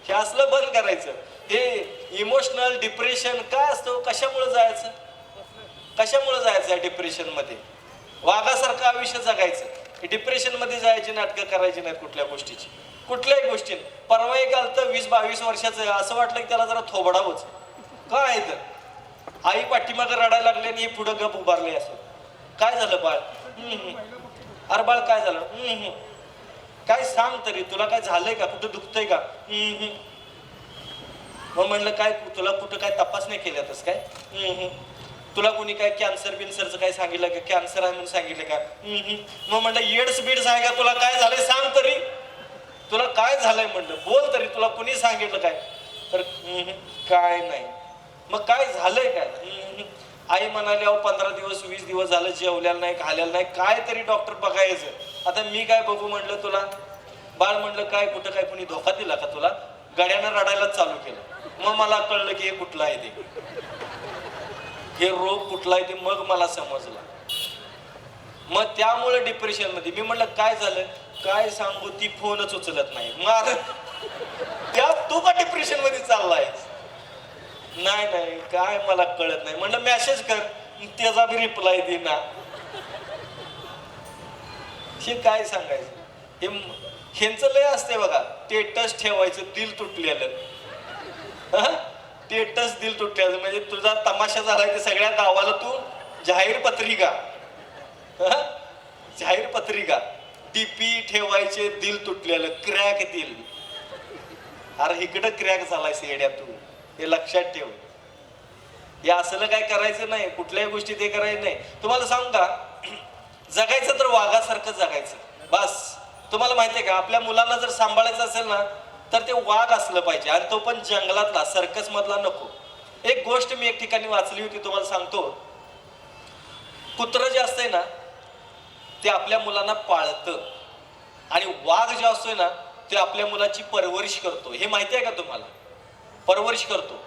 A: हे असलं बंद करायचं. हे इमोशनल डिप्रेशन काय असतं, कशामुळे जायचं डिप्रेशन मध्ये? वाघासारखं आयुष्य जगायचं, डिप्रेशन मध्ये जायची नाटकं करायची नाहीत कुठल्या गोष्टीची, कुठल्याही गोष्टी. परवा एक आलतं 20-22 वर्षाचं, असं वाटलं की त्याला जरा थोबडावंच. काय आहे तर आई पाठीमागं रडायला लागले आणि पुढं गप उभारले. असं काय झालं बाळ? अरे बाळ काय झालं? काय सांग तरी, तुला काय झालंय का, कुठं दुखतंय का? मग म्हणलं काय तुला कुठं काय तपासणी केल्यातच काय? तुला कोणी काय कॅन्सर बिन्सरचं काय सांगितलं का, कॅन्सर आहे म्हणून सांगितलं का? मग म्हणलं एड्स बिड्स आहे का, तुला काय झालंय सांग तरी, तुला काय झालंय म्हणलं, बोल तरी, तुला कोणी सांगितलं काय? तर काय नाही. मग काय झालंय काय? आई म्हणाली अहो 15 दिवस 20 दिवस झालं जेवलेलं नाही, खाल्लेलं नाही, काय तरी डॉक्टर बघायचं. आता मी काय बघू म्हणलं तुला? बाळ म्हणलं काय कुठं काय कोणी धोका दिला का तुला? गड्यानं रडायलाच चालू केलं. मग मला कळलं की हे कुठलं आहे ते, हे रोग कुठला आहे ते मग मला समजलं. मग त्यामुळे डिप्रेशन मध्ये मी म्हणलं काय झालं, काय सांगू, ती फोनच उचलत नाही. मग त्या तू का डिप्रेशन मध्ये चाललाय? नाही नाही काय मला कळत नाही. म्हणलं मेसेज कर, त्याचा बी रिप्लाय दे ना. हे काय सांगायचं, हे ह्यांचं लय असते बघा, स्टेटस ठेवायचं दिल तुटलेलं. स्टेटस दिल तुटलेलं म्हणजे तुझा तमाशा झालाय ते सगळ्या गावाला तू जाहीर पत्रिका, जाहीर पत्रिका, डीपी ठेवायचे दिल तुटलेलं, क्रॅक दिल. अरे इकडं क्रॅक झालाय येड्या तू, हे लक्षात ठेव. हे असलं काय करायचं नाही, कुठल्याही गोष्टी ते करायचं नाही. तुम्हाला सांगू का, जगायचं तर वाघासारखं जगायचं बस. तुम्हाला माहितीये का, आपल्या मुलांना जर सांभाळायचं असेल ना तर ते वाघ असलं पाहिजे, आणि तो पण जंगलातला, सर्कस मधला नको. एक गोष्ट मी एक ठिकाणी वाचली होती, तुम्हाला सांगतो. कुत्रं जे असतंय ना ते आपल्या मुलांना पाळतं, आणि वाघ जे असतोय ना ते आपल्या मुलाची परवरिश करतो. हे माहिती आहे का तुम्हाला? परवरिश करतो.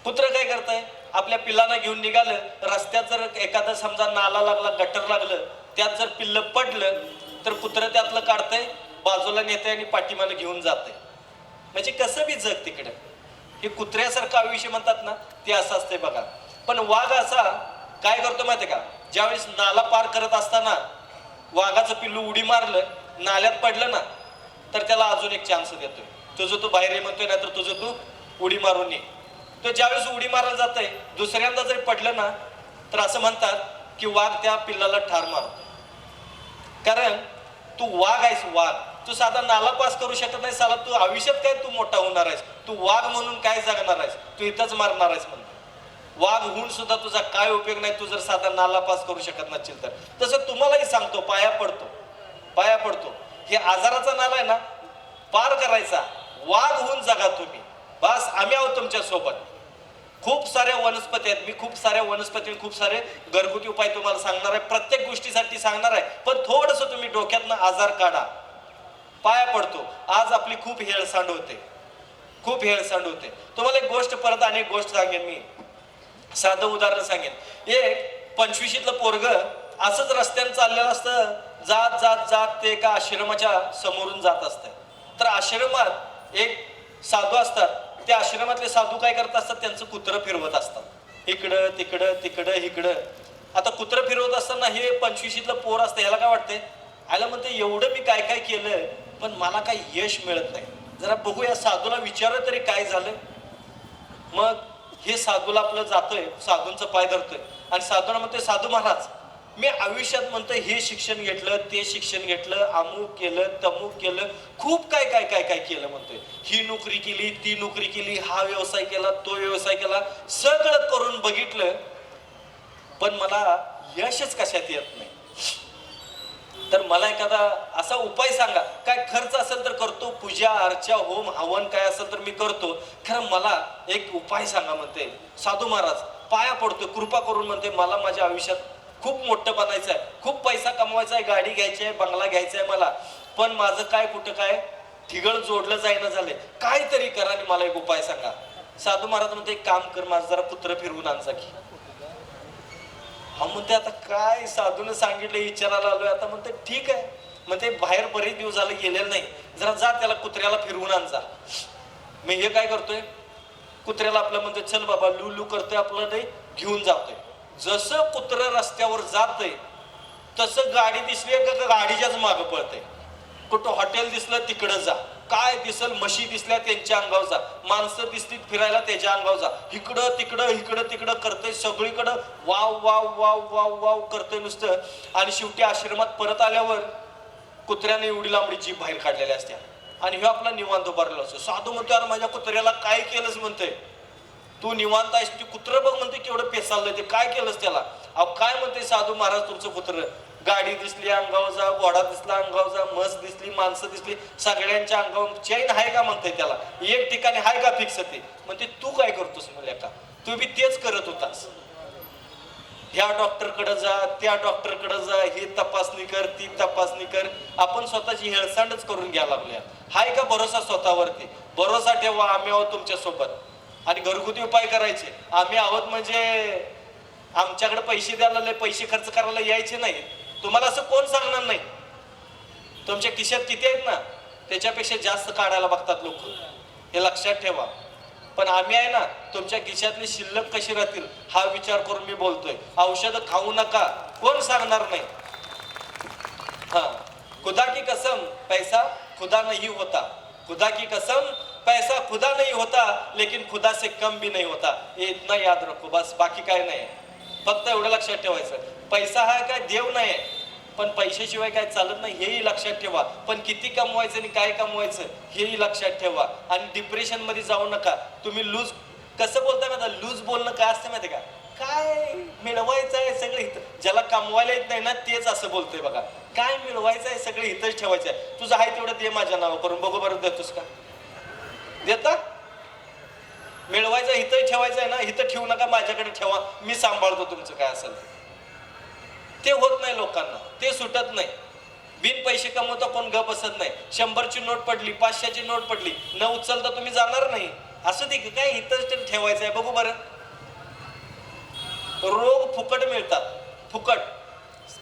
A: कुत्रं काय करताय, आपल्या पिल्लांना घेऊन निघालं, रस्त्यात जर एखादा समजा नाला लागला, गटर लागलं, त्यात जर पिल्लं पडलं तर कुत्रं त्यातलं काढतंय, बाजूला नेतंय आणि पाठीमानं घेऊन जातंय. म्हणजे कसं बी जग तिकडं. हे कुत्र्यासारखं आयुष्य म्हणतात ना, ते असं असतंय बघा. पण वाघ असा काय करतो माहितीये का, ज्यावेळेस नाला पार करत असताना वाघाचं पिल्लू उडी मारलं, नाल्यात पडलं ना तर त्याला अजून एक चान्स देतोय. तुझं तू बाहेर ये म्हणतोय, नाही तर तुझं तू उडी मारून ये. तो ज्यावेळेस उडी मारायला जातंय, दुसऱ्यांदा जरी पडलं ना तर असं म्हणतात की वाघ त्या पिल्लाला ठार मारतो. कारण तू वाघ आहेस, वाघ. तू साधा नाला पास करू शकत नाही साला, तू आयुष्यात काय तू मोठा होणार आहेस, तू वाघ म्हणून काय जगणार आहेस, तू इथंच मारणार आहेस म्हणतो. वाघ होऊन सुद्धा तुझा काय उपयोग नाही, तू जर साधा नाला पास करू शकत नसेल तर. तसं तुम्हालाही सांगतो, पाया पडतो, पाया पडतो. हे आजाराचा नाला आहे ना पार करायचा, वाघ होऊन जगा तुम्ही बस. आम्ही आहोत तुमच्या सोबत. खूप साऱ्या वनस्पती आहेत, मी खूप साऱ्या वनस्पती, खूप सारे घरगुती उपाय तुम्हाला सांगणार आहे, प्रत्येक गोष्टीसाठी सांगणार आहे. पण थोडस तुम्ही डोक्यातनं आजार काढा, पाया पडतो. आज आपली खूप हेळसांड होते, खूप हेळसांड होते. तुम्हाला एक गोष्ट परत अनेक गोष्ट सांगेन मी, साधं उदाहरण सांगेन. एक 25शीतलं पोरग असंच रस्त्याने चाललेलं असतं, जात जात जात ते एका आश्रमाच्या समोरून जात असतं. तर आश्रमात एक साधू असतात, त्या आश्रमातले साधू काय करत असतात, त्यांचं कुत्रं फिरवत असतात, इकडं तिकडं तिकडं इकडं. आता कुत्रं फिरवत असताना हे 25शीतलं पोर असतं, ह्याला काय वाटतंय, आयला म्हणते एवढं मी काय काय केलं पण मला काही यश मिळत नाही, जरा बघूया साधूला विचारलं तरी काय झालं. मग हे साधूला आपलं जातोय, साधूंचं पाय धरतोय आणि साधूला म्हणतोय, साधू महाराज मी आयुष्यात म्हणतोय हे शिक्षण घेतलं, ते शिक्षण घेतलं, अमुक केलं, तमुक केलं, खूप काय काय काय काय केलं म्हणतोय, ही नोकरी केली, ती नोकरी केली, हा व्यवसाय केला, तो व्यवसाय केला, सगळं करून बघितलं पण मला यशच कशात येत नाही. तर मला एखादा असा उपाय सांगा, काय खर्च असेल तर करतो, पूजा अर्चा होम हवन काय असेल तर मी करतो, खरं मला एक उपाय सांगा म्हणते. साधू महाराज पाया पडतो, कृपा करून म्हणते, मला माझ्या आयुष्यात खूप मोठं बनायचं आहे, खूप पैसा कमवायचा आहे, गाडी घ्यायची आहे, बंगला घ्यायचा आहे मला, पण माझं काय कुठं काय ठिगळ जोडलं जाईना झाले, काहीतरी करा आणि मला एक उपाय सांगा. साधू महाराज म्हणते, एक काम कर, माझं जरा कुत्रं फिरवून आणजा की. हा म्हणते, आता काय साधूने सांगितलं विचारायला आलोय, आता म्हणते ठीक आहे. म्हणते बाहेर बरेच दिवस झाले गेलेलं नाही, जरा जा त्याला कुत्र्याला फिरवून आणजा. मी हे काय करतोय, कुत्र्याला आपलं म्हणते चल बाबा, लू लू करतोय आपलं, ते घेऊन जातोय. जसं कुत्रं रस्त्यावर जातंय तसं गाडी दिसली का गाडीच्याच मागं पळतंय. कुठं हॉटेल दिसलं तिकडं जा, काय दिसल, म्हशी दिसल्या त्यांच्या अंगावर जा, माणसं दिसली फिरायला त्याच्या अंगावर जा, इकडं तिकडं इकडं तिकडं करतंय, सगळीकडं wow wow wow wow wow करतंय नुसतं. आणि शेवटी आश्रमात परत आल्यावर कुत्र्याने एवढी लांबडी जीभ बाहेर काढलेल्या असत्या आणि हे आपला निवांत उभारलेला असतो. साधू म्हणतो, अरे माझ्या कुत्र्याला काय केलंच म्हणतंय, तू निवांत आहेस, तू कुत्रं बघ म्हणते केवढं पेसाललंय, ते काय केलंस त्याला. अहो काय म्हणते साधू महाराज, तुमचं कुत्रं, गाडी दिसली अंगावर जा, घोडा दिसला अंगावर जा, म्हस दिसली, माणसं दिसली, सगळ्यांच्या अंगावर चैन आहे का म्हणते त्याला, एक ठिकाणी आहे का फिक्स ते म्हणते. तू काय करतोस मुल्या का, तू बी तेच करत होतास. ह्या डॉक्टरकडे जा, त्या डॉक्टरकडे जा, ही तपासणी कर, ती तपासणी कर. आपण स्वतःची हेळसांडच करून घ्यायला लागल्या. हाय का भरोसा स्वतःवरती? भरोसा ठेवा, आम्ही आहोत तुमच्या सोबत. आणि घरगुती उपाय करायचे. आम्ही आहोत म्हणजे आमच्याकडे पैसे द्यायला, पैसे खर्च करायला यायचे नाही. तुम्हाला असं कोण सांगणार नाही. तुमच्या खिशात किती आहेत ना, त्याच्यापेक्षा जास्त काढायला बघतात लोक, हे लक्षात ठेवा. पण आम्ही आहे ना, तुमच्या खिशातली शिल्लक कशी राहतील हा विचार करून मी बोलतोय. औषधं खाऊ नका, कोण सांगणार नाही. हा, खुदा की कसम पैसा खुदा नहीं होता. खुदा की कसम पैसा खुदा नहीं होता, लेकिन खुदा से कम भी नहीं होता. हे इतना याद रखो बस, बाकी काय नाही. फक्त एवढं लक्षात ठेवायचं, पैसा हा काय देव नाही, पण पैशाशिवाय काय चालत नाही हेही लक्षात ठेवा. पण किती कमवायचं आणि काय कमवायचं हेही लक्षात ठेवा. आणि डिप्रेशन मध्ये जाऊ नका. तुम्ही लूज कसं बोलताय माहिती, लूज बोलणं काय असतं माहिती का, काय मिळवायचं आहे सगळं इथं. ज्याला कमवायला येत नाही ना तेच असं बोलतोय बघा. काय मिळवायचं आहे सगळं इथंच ठेवायचं आहे. तुझं आहे तेवढं दे माझ्या नाव करून बघू बरं, देतोस का? देता? मिळवायचं इथं ठेवायचं आहे ना, इथं ठेवू नका, माझ्याकडे ठेवा, मी सांभाळतो तुमचं काय असेल ते. होत नाही लोकांना, ते सुटत नाही. बिन पैसे कमवता कोण ग बसत नाही. 100ची नोट पडली, 500ची नोट पडली, न उचलता तुम्ही जाणार नाही. असं दे काय इथंच ठेवायचं आहे बघू बरं. रोग फुकट मिळतात, फुकट.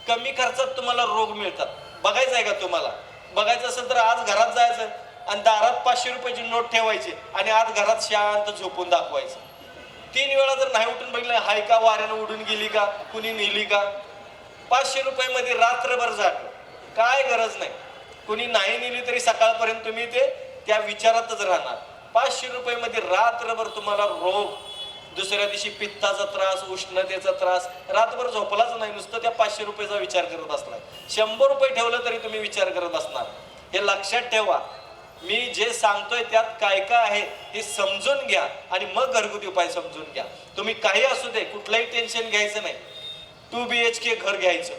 A: कमी खर्चात तुम्हाला रोग मिळतात. बघायचं आहे का तुम्हाला? बघायचं असेल तर आज घरात जायचं आणि दारात 500 रुपयाची नोट ठेवायची आणि आज घरात शांत झोपून दाखवायचं. 3 वेळा जर नाही उठून बघितलं, हाय का, वाऱ्यानं उडून गेली का, कुणी नेली का. 500 रुपयामध्ये रात्रभर जाग, काय गरज नाही. कुणी नाही नेली तरी सकाळपर्यंत तुम्ही ते त्या विचारातच राहणार. 500 रुपयामध्ये रात्रभर तुम्हाला रोग, दुसऱ्या दिवशी पित्ताचा त्रास, उष्णतेचा त्रास, रात्रभर झोपलाच नाही, नुसतं त्या 500 रुपयाचा विचार करत असणार. 100 रुपये ठेवलं तरी तुम्ही विचार करत असणार. हे लक्षात ठेवा. मी जे सांगतोय त्यात काय काय आहे हे समजून घ्या आणि मग घरगुती उपाय समजून घ्या. तुम्ही काही असू दे, कुठलंही टेन्शन घ्यायचं नाही. 2 BHK घर घ्यायचं,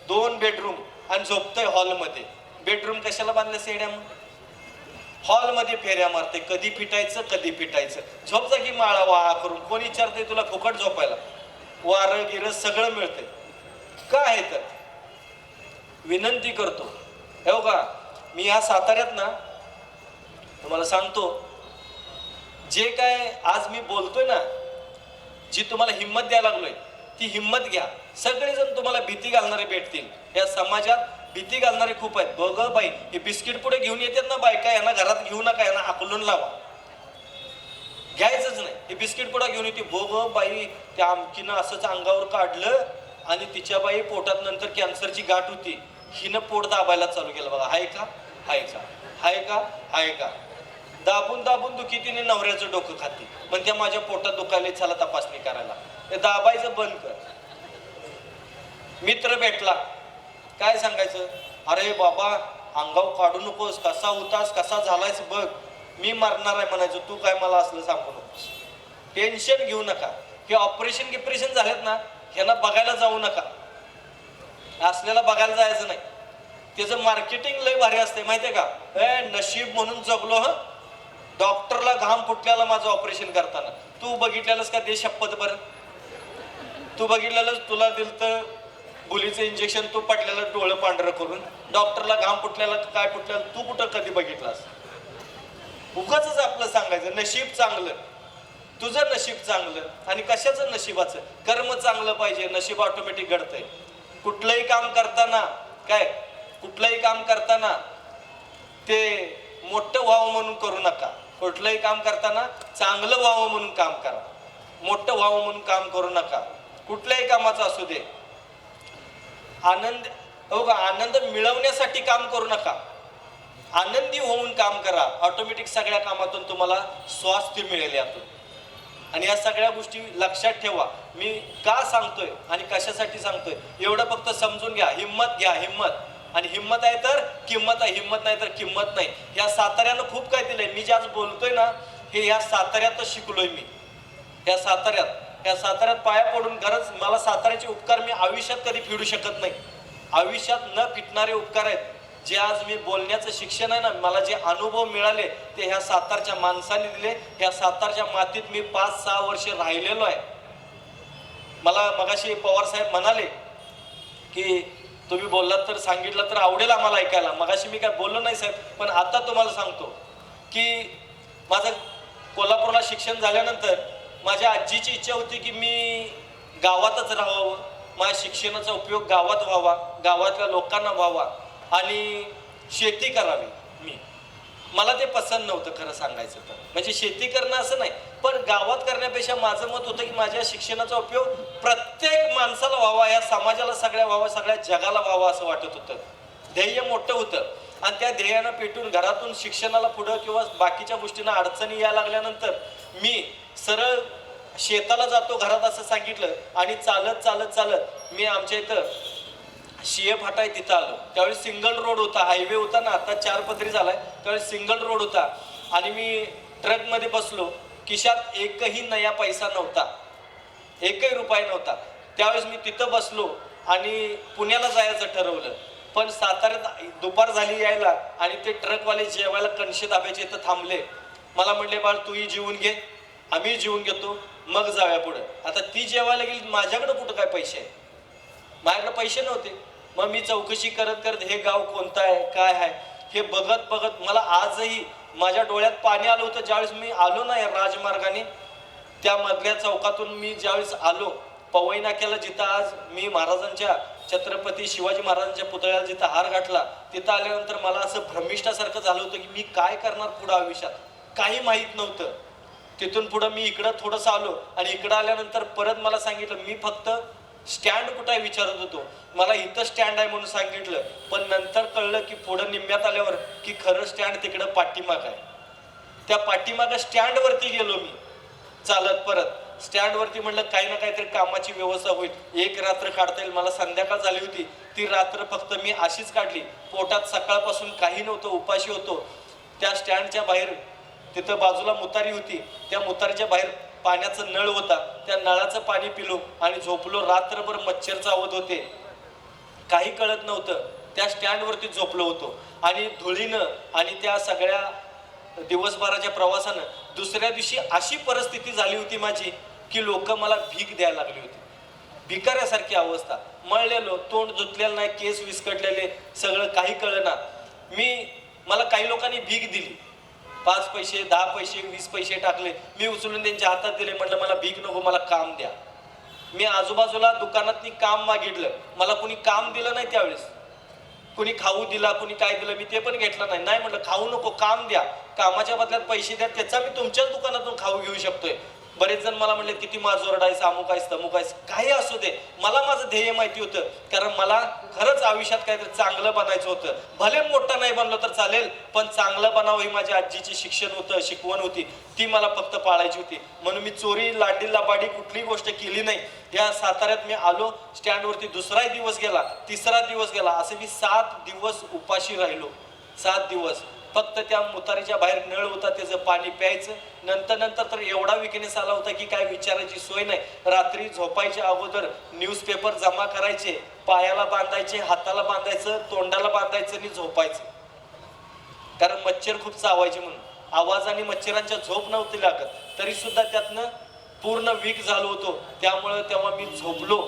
A: 2 बेडरूम आणि झोपतोय हॉलमध्ये. बेडरूम कशाला बांधलं सेड्या? हॉलमध्ये फेऱ्या मारते, कधी फिटायचं कधी फिटायचं. झोप जा की माळा वाहा करून. कोण विचारते तुला फुकट झोपायला? वारं गिरं सगळं मिळते. काय आहे तर विनंती करतो, हो का, मी ह्या साताऱ्यात ना तुम्हाला सांगतो, जे काय आज मी बोलतोय ना, जी तुम्हाला हिंमत द्यायला लागलोय ती हिंमत घ्या. सगळेजण तुम्हाला भीती घालणारे भेटतील. या समाजात भीती घालणारे खूप आहेत. बघ बाई, हे बिस्किट पुढे घेऊन येतात ना बायका, यांना घरात घेऊ नका, यांना हाकलून लावा, घ्यायचंच नाही. हे बिस्किट पुढे घेऊन येते, बघ बाई त्या आमकीनं असंच अंगावर काढलं आणि तिच्या बाई पोटात नंतर कॅन्सरची गाठ होती, हिनं पोट दाबायला चालू केलं बघा. हाय का, हाय का, हाय का, हाय का. दाबून दाबून दुखी तिने नवऱ्याचं डोकं खाते, पण त्या माझ्या पोटात दुखायला, चला तपासणी करायला. ते दाबायचं बंद कर. मित्र भेटला, काय सांगायचं, अरे बाबा अंगाव काढू नकोस, कसा होतास कसा झालायस बघ, मी मरणार आहे म्हणायचं, तू काय मला असलं सांगू नकोस. टेन्शन घेऊ नका. हे ऑपरेशन गिप्रेशन झालेत ना, ह्यांना बघायला जाऊ नका. असलेला बघायला जायचं नाही. त्याचं मार्केटिंग लय भारी असते माहितीये का. नशीब म्हणून जगलो ह, डॉक्टरला घाम फुटल्याला माझं ऑपरेशन करताना. तू बघितलेलंस का ते शपथ बरं? तू बघितलेलंच, तुला दिलं तर गुलीचं इंजेक्शन, तू पटलेलं डोळं पांढरं करून, डॉक्टरला घाम फुटल्याला काय फुटल्याला तू कुठं कधी बघितलास? उगाच आपलं सांगायचं नशीब चांगलं, तुझं नशीब चांगलं. आणि कशाचं नशिबाचं? कर्म चांगलं पाहिजे, नशीब ऑटोमॅटिक घडतंय. कुठलंही काम करताना काय, कुठलंही काम करताना ते मोठं व्हावं म्हणून करू नका. कुठलंही काम करताना चांगलं व्हावं म्हणून काम करा, मोठं व्हावं म्हणून काम करू नका. कुठल्याही कामाचं असू दे. आनंद, हो का, आनंद मिळवण्यासाठी काम करू नका, आनंदी होऊन काम करा. ऑटोमॅटिक सगळ्या कामातून तुम्हाला स्वास्थ्य मिळेल यातून. आणि या सगळ्या गोष्टी लक्षात ठेवा. मी का सांगतोय आणि कशासाठी सांगतोय एवढं फक्त समजून घ्या. हिंमत घ्या, हिंमत. आणि हिंमत आहे तर किंमत आहे, हिंमत नाही तर किंमत नाही. या साताऱ्यानं खूप काय दिलंय. मी जे आज बोलतोय ना, हे या साताऱ्यातच शिकलोय मी. या साताऱ्यात पाया पडून, गरज मला साताऱ्याचे उपकार मी आयुष्यात कधी फेडू शकत नाही. आयुष्यात न फिटणारे उपकार आहेत. जे आज मी बोलण्याचं शिक्षण आहे ना, मला जे अनुभव मिळाले ते ह्या सातारच्या माणसाने दिले. ह्या सातारच्या मातीत मी 5-6 वर्ष राहिलेलो आहे. मला मगाशी पवार साहेब म्हणाले की तुम्ही बोललात तर सांगितलं तर आवडेल आम्हाला ऐकायला. मगाशी मी काय बोललो नाही साहेब, पण आता तुम्हाला सांगतो की माझं कोल्हापूरला शिक्षण झाल्यानंतर माझ्या आजीची इच्छा होती की मी गावातच राहावं, माझ्या शिक्षणाचा उपयोग गावात व्हावा, गावातल्या लोकांना व्हावा आणि शेती करावी. मला ते पसंत नव्हतं खरं सांगायचं तर. म्हणजे शेती करणं असं नाही, पण गावात करण्यापेक्षा माझं मत होतं की माझ्या शिक्षणाचा उपयोग प्रत्येक माणसाला व्हावा, या समाजाला सगळ्या व्हावा, सगळ्या जगाला व्हावा असं वाटत होतं. ध्येय मोठं होतं आणि त्या ध्येयानं पेटून घरातून शिक्षणाला पुढं किंवा बाकीच्या गोष्टींना अडचणी यायला लागल्यानंतर मी सरळ शेताला जातो घरात असं सांगितलं आणि चालत चालत चालत मी आमच्या इथं शिये फाटा आहे तिथं आलो. त्यावेळी सिंगल रोड होता, हायवे होता ना, आता 4 पदरी झालाय. त्यावेळी सिंगल रोड होता आणि मी ट्रकमध्ये बसलो. खिशात एकही नया पैसा नव्हता, एकही रुपया नव्हता. त्यावेळेस मी तिथं बसलो आणि पुण्याला जायचं ठरवलं. पण साताऱ्यात दुपार झाली यायला आणि ते ट्रकवाले जेवायला कणशे धाब्याचे इथं थांबले. मला म्हणले बाळ तूही जेवून घे, आम्ही जेवून घेतो, मग जाऊया पुढं. आता ती जेवायला गेली, माझ्याकडे कुठं काय पैसे आहे, माझ्याकडे पैसे नव्हते. मग मी चौकशी करत करत हे गाव कोणतं आहे काय आहे हे बघत बघत मला आजही माझ्या डोळ्यात पाणी आलं होतं. ज्यावेळेस मी आलो ना या राजमार्गाने, त्या मधल्या चौकातून मी ज्यावेळेस आलो पवई नाक्याला, जिथं आज मी महाराजांच्या छत्रपती शिवाजी महाराजांच्या पुतळ्याला जिथं हार घातला, तिथं आल्यानंतर मला असं भ्रमिष्ठासारखं झालं होतं की मी काय करणार पुढं आयुष्यात, काही माहीत नव्हतं. तिथून पुढं मी इकडं थोडंसं आलो आणि इकडं आल्यानंतर परत मला सांगितलं, मी फक्त स्टँड कुठं आहे विचारत होतो, मला इथं स्टँड आहे म्हणून सांगितलं. पण नंतर कळलं की पुढं निम्म्यात आल्यावर की खरं स्टँड तिकडं पाठीमाग आहे. त्या पाठीमागं स्टँडवरती गेलो मी चालत परत. स्टँडवरती म्हणलं काही ना काहीतरी कामाची व्यवस्था होईल, एक रात्र काढता येईल. मला संध्याकाळ झाली होती, ती रात्र फक्त मी अशीच काढली. पोटात सकाळपासून काही नव्हतं, उपाशी होतो. त्या स्टँडच्या बाहेर तिथं बाजूला मुतारी होती, त्या मुतारीच्या बाहेर पाण्याचा नळ होता, त्या नळाचं पाणी पिलो आणि झोपलो. रात्रभर मच्छर चावत होते, काही कळत नव्हतं. त्या स्टँडवरती झोपलो होतो आणि धुळीनं आणि त्या सगळ्या दिवसभराच्या प्रवासानं दुसऱ्या दिवशी अशी परिस्थिती झाली होती माझी की लोक मला भीक द्यायला लागली होती. भिकाऱ्यासारखी अवस्था, मळलेलो, तोंड धुतलेलं नाही, केस विस्कटलेले, सगळं काही कळना. मला काही लोकांनी भीक दिली, 5 पैसे 10 पैसे 20 पैसे टाकले, मी उचलून त्यांच्या हातात दिले. म्हटलं मला भीक नको, मला काम द्या. मी आजूबाजूला दुकानात काम मागितलं, मला कुणी काम दिलं नाही. त्यावेळेस कुणी खाऊ दिला, कुणी काय दिलं, मी ते पण घेतलं नाही. नाही म्हटलं खाऊ नको, काम द्या, कामाच्या बदल्यात पैसे द्या, त्याचा मी तुमच्याच दुकानातून खाऊ घेऊ शकतोय. बरेच जण मला म्हणले किती माजोरडा आहेस, अमुक आहेस, तमुक आहेस, काही असू दे. मला माझं ध्येय माहिती होतं, कारण मला खरंच आयुष्यात काहीतरी चांगलं बनायचं होतं. भले मोठं नाही बनलो तर चालेल, पण चांगलं बनावं ही माझ्या आजीची शिक्षण होतं, शिकवण होती, ती मला फक्त पाळायची होती. म्हणून मी चोरी लाडी लबाडी कुठलीही गोष्ट केली नाही. या साताऱ्यात मी आलो, स्टँडवरती दुसरा दिवस गेला, तिसरा दिवस गेला, असे मी 7 दिवस उपाशी राहिलो. 7 दिवस फक्त त्या मुतारीच्या बाहेर नळ होता, त्याचं पाणी प्यायचं. नंतर तर एवढा विकनेस आला होता की काय विचारायची सोय नाही. रात्री झोपायच्या अगोदर न्यूजपेपर जमा करायचे, पायाला बांधायचे, हाताला बांधायचं, तोंडाला बांधायचं आणि झोपायचं, कारण मच्छर खूप चावायचे म्हणून. आवाजाने मच्छरांच्या झोप नव्हती लागत, तरी सुद्धा त्यातनं पूर्ण वीक झालो होतो. त्यामुळं तेव्हा मी झोपलो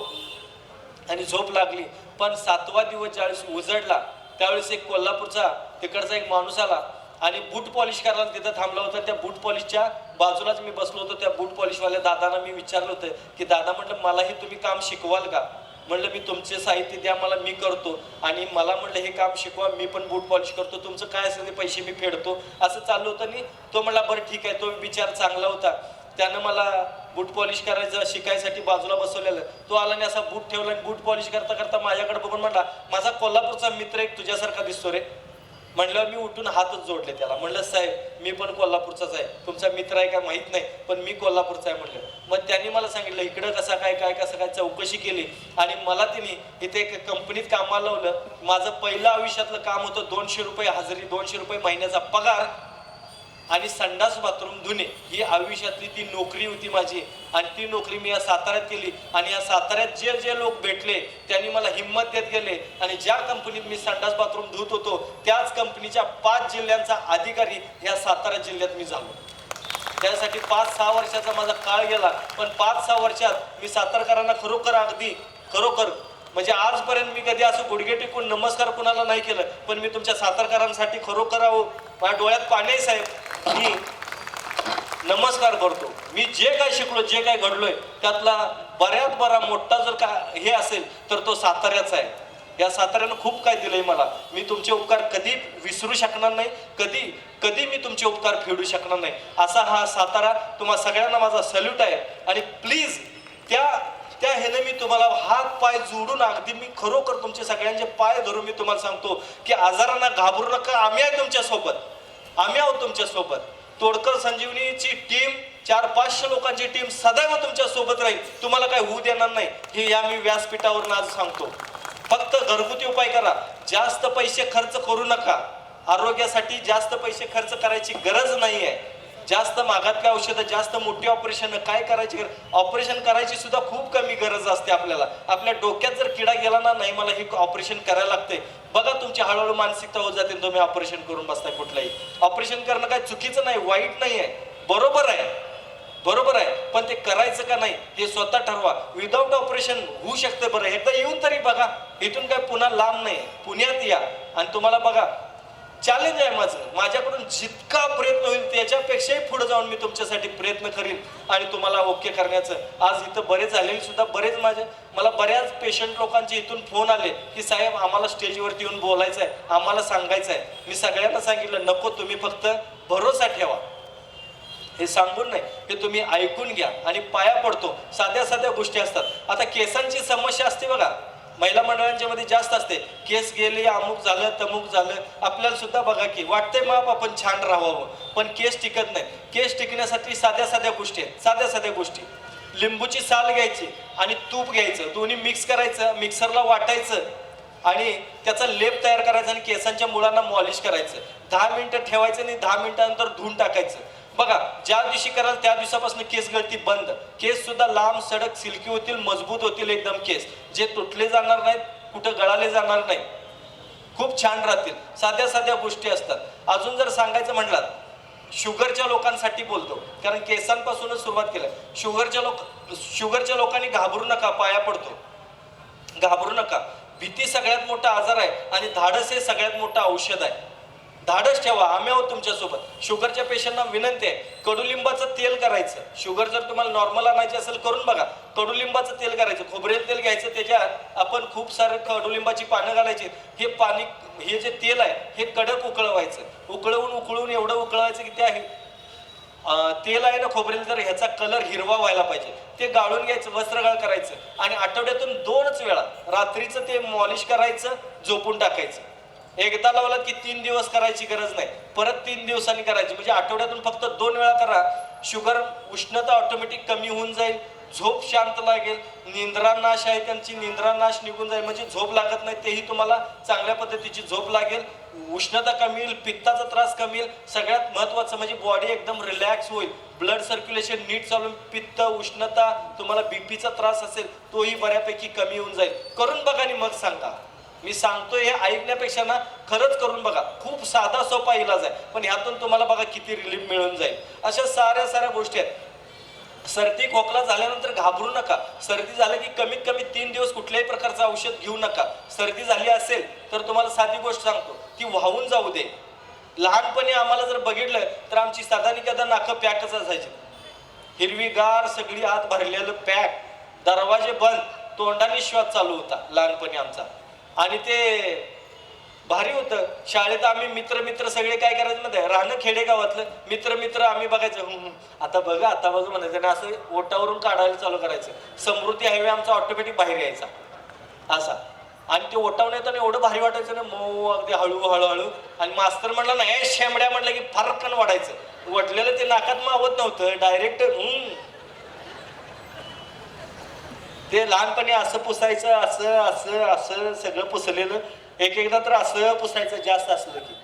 A: आणि झोप लागली. पण 7वा दिवस ज्यावेळेस उजडला, त्यावेळेस एक कोल्हापूरचा तिकडचा एक माणूस आला आणि बूट पॉलिश करायला तिथं थांबला होता. त्या बूट पॉलिशच्या बाजूलाच मी बसलो होतो. त्या बूट पॉलिशवाल्या दादांना मी विचारलं होतं की दादा, म्हटलं मलाही तुम्ही काम शिकवाल का? म्हणलं मी तुमचे साहित्य द्या मला, मी करतो, आणि मला म्हटलं हे काम शिकवा, मी पण बूट पॉलिश करतो, तुमचं काय असेल ते पैसे मी फेडतो. असं चाललं होतं. आणि तो म्हणला बरं ठीक आहे. तो विचार चांगला होता. त्यानं मला बूट पॉलिश करायचं शिकायसाठी बाजूला बसवलेलं. तो आला आणि असा बूट ठेवला आणि बूट पॉलिश करता करता माझ्याकडे बघून म्हणला, माझा कोल्हापूरचा मित्र एक तुझ्यासारखा दिसतो रे. म्हणलं मी उठून हातच जोडले त्याला. म्हणलं साहेब मी पण कोल्हापूरचाच आहे, तुमचा मित्र आहे का माहीत नाही, पण मी कोल्हापूरचा आहे म्हणलं. मग त्यांनी मला सांगितलं इकडं कसं काय कसं काय चौकशी केली आणि मला त्यांनी इथे एक कंपनीत कामाला लावलं. माझं पहिलं आयुष्यातलं काम होतं 200 रुपये हजेरी, 200 रुपये महिन्याचा पगार आणि संडास बाथरूम धुणे, ही आयुष्यातली ती नोकरी होती माझी. आणि ती नोकरी मी या साताऱ्यात केली आणि या साताऱ्यात जे जे लोक भेटले त्यांनी मला हिंमत देत गेले. आणि ज्या कंपनीत मी संडास बाथरूम धुत होतो त्याच कंपनीच्या 5 जिल्ह्यांचा अधिकारी ह्या सातारा जिल्ह्यात मी झालो. त्यासाठी 5-6 वर्षाचा माझा काळ गेला, पण 5-6 वर्षात मी सातारकरांना खरोखर अगदी खरोखर म्हणजे आजपर्यंत मी कधी असं गुडघे टेकून नमस्कार कुणाला नाही केलं, पण मी तुमच्या सातारकरांसाठी खरोखर अहो माझ्या डोळ्यात पाणी आहे साहेब. मी नमस्कार करतो. मी जे काय शिकलो, जे काय घडलोय त्यातला बऱ्यात बरा मोठा जर का हे असेल तर तो साताऱ्याचा आहे. या साताऱ्यानं खूप काय दिलंय मला. मी तुमचे उपकार कधी विसरू शकणार नाही, कधी मी तुमचे उपकार फेडू शकणार नाही. असा हा सातारा. तुम्हा सगळ्यांना माझा सल्यूट आहे. आणि प्लीज त्या ह्याने मी तुम्हाला हात पाय जोडून अगदी मी खरोखर तुमचे सगळ्यांचे पाय धरून मी तुम्हाला सांगतो की आजारांना घाबरू नका. आम्ही आहे तुमच्यासोबत, आम्ही आहोत तुमच्यासोबत. तोडकर संजीवनीची टीम 400-500 लोकांची टीम सदैव तुमच्या सोबत राहील. तुम्हाला काय होऊ देणार नाही हे या मी व्यासपीठावरून आज सांगतो. फक्त घरगुती उपाय करा. जास्त पैसे खर्च करू नका. आरोग्यासाठी जास्त पैसे खर्च करायची गरज नाही आहे. जास्त महागातली औषधं, जास्त मोठी ऑपरेशन काय करायची, ऑपरेशन करायची सुद्धा खूप कमी गरज असते आपल्याला. आपल्या डोक्यात जर किडा गेला ना, नाही मला हे ऑपरेशन करायला लागते, बघा तुमची हळूहळू मानसिकता होत जाते. तुम्ही ऑपरेशन करून बसताय. कुठलंही ऑपरेशन करणं काय चुकीचं नाही, वाईट नाही आहे, बरोबर आहे, बरोबर आहे. पण ते करायचं का नाही हे स्वतः ठरवा. विदाऊट ऑपरेशन होऊ शकतं. बरं एकदा येऊन तरी बघा. इथून काय पुन्हा लांब नाही, पुण्यात या आणि तुम्हाला बघा. चॅलेंज आहे माझ्याकडून जितका प्रयत्न होईल त्याच्यापेक्षाही पुढे जाऊन मी तुमच्यासाठी प्रयत्न करीन आणि तुम्हाला ओके करण्याचं. आज इथं बरेच झालेले सुद्धा मला बऱ्याच पेशंट लोकांचे इथून फोन आले की साहेब आम्हाला स्टेजवरती येऊन बोलायचं आहे, आम्हाला सांगायचं आहे. मी सगळ्यांना सांगितलं नको, तुम्ही फक्त भरोसा ठेवा. हे सांगून नाही, हे तुम्ही ऐकून घ्या आणि पाया पडतो. साध्या गोष्टी असतात. आता केसांची समस्या असते बघा, महिला मंडळांच्या मध्ये जास्त असते. केस गेले, अमुक झालं, तमुक झालं. आपल्याला सुद्धा बघा की वाटतंय माप आपण छान राहावं, पण केस टिकत नाही. केस टिकण्यासाठी साध्या गोष्टी आहेत. साध्या गोष्टी. लिंबूची साल घ्यायची आणि तूप घ्यायचं, दोन्ही मिक्स करायचं, मिक्सरला वाटायचं आणि त्याचा लेप तयार करायचा आणि केसांच्या मुळांना मॉलिश करायचं. 10 मिनिटं ठेवायचं आणि 10 मिनिटानंतर धुवून टाकायचं. बघा ज्या दिवशी कराल त्या दिवसापासून केस गळती बंद. केस सुद्धा लांब सडक सिल्की होतील, मजबूत होतील एकदम. केस जे तुटले जाणार नाहीत, कुठं गळाले जाणार नाही, खूप छान राहतील. साध्या गोष्टी असतात. अजून जर सांगायचं म्हटलं, शुगरच्या लोकांसाठी बोलतो कारण केसांपासूनच सुरुवात केलं. शुगरच्या लोकांनी घाबरू नका, पाया पडतो, घाबरू नका. भीती सगळ्यात मोठा आजार आहे आणि धाडस हे सगळ्यात मोठं औषध आहे. धाडस ठेवा, आम्ही आहोत तुमच्यासोबत. शुगरच्या पेशंटना विनंती आहे, कडुलिंबाचं तेल करायचं. शुगर जर तुम्हाला नॉर्मल आणायची असेल करून बघा. कडुलिंबाचं तेल करायचं, खोबरेल तेल घ्यायचं, त्याच्यात आपण खूप सारे कडुलिंबाची पानं घालायची. हे जे तेल आहे हे कडक उकळवायचं. उकळून एवढं उकळवायचं की त्या तेल आहे ना खोबरेल, तर ह्याचा कलर हिरवा व्हायला पाहिजे. ते गाळून घ्यायचं, वस्त्रगाळ करायचं आणि आठवड्यातून 2च वेळा रात्रीचं ते मॉलिश करायचं, झोपून टाकायचं. एकदा लावलात की 3 दिवस करायची गरज नाही, परत 3 दिवसांनी करायची. म्हणजे आठवड्यातून फक्त 2 वेळा करा. शुगर उष्णता ऑटोमॅटिक कमी होऊन जाईल, झोप शांत लागेल, निद्रानाश आहे त्यांची निद्रानाश निघून जाईल. म्हणजे झोप लागत नाही तेही तुम्हाला चांगल्या पद्धतीची झोप लागेल, उष्णता कमी होईल, पित्ताचा त्रास कमी होईल. सगळ्यात महत्त्वाचं म्हणजे बॉडी एकदम रिलॅक्स होईल, ब्लड सर्क्युलेशन नीट चालून पित्त, उष्णता, तुम्हाला बीपीचा त्रास असेल तोही बऱ्यापैकी कमी होऊन जाईल. करून बघा आणि मग सांगा. मी सांगतोय हे ऐकण्यापेक्षा ना खरंच करून बघा. खूप साधा सोपा इलाज आहे, पण ह्यातून तुम्हाला बघा किती रिलीफ मिळून जाईल. अशा साऱ्या गोष्टी आहेत. सर्दी खोकला झाल्यानंतर घाबरू नका. सर्दी झाली की कमीत कमी 3 दिवस कुठल्याही प्रकारचं औषध घेऊ नका. सर्दी झाली असेल तर तुम्हाला साधी गोष्ट सांगतो, ती वाहून जाऊ दे. लहानपणी आम्हाला जर बघितलं तर आमची साधा नाकं पॅकच असायची, हिरवीगार सगळी आत भरलेलं पॅक, दरवाजे बंद, तोंडाने श्वास चालू होता लहानपणी आमचा. आणि ते भारी होतं. शाळेत आम्ही मित्र सगळे काय करायचं मध्ये, राहणं खेडेगावातलं, मित्र आम्ही बघायचं, आता बघा म्हणायचं आणि असं ओटावरून काढायला चालू करायचं. समृद्धी हायवे आमचा ऑटोमॅटिक बाहेर यायचा असा. आणि ते ओटावून येताना एवढं भारी वाटायचं ना, मऊ अगदी हळू. आणि मास्तर म्हणलं ना हे शेंबड्या म्हटलं की फारकन वाढायचं. वडलेलं ते नाकात मावत नव्हतं, डायरेक्ट ते लहानपणी असं पुसायचं, असं सगळं पुसलेलं. एकदा तर असं पुसायचं जास्त असलं की,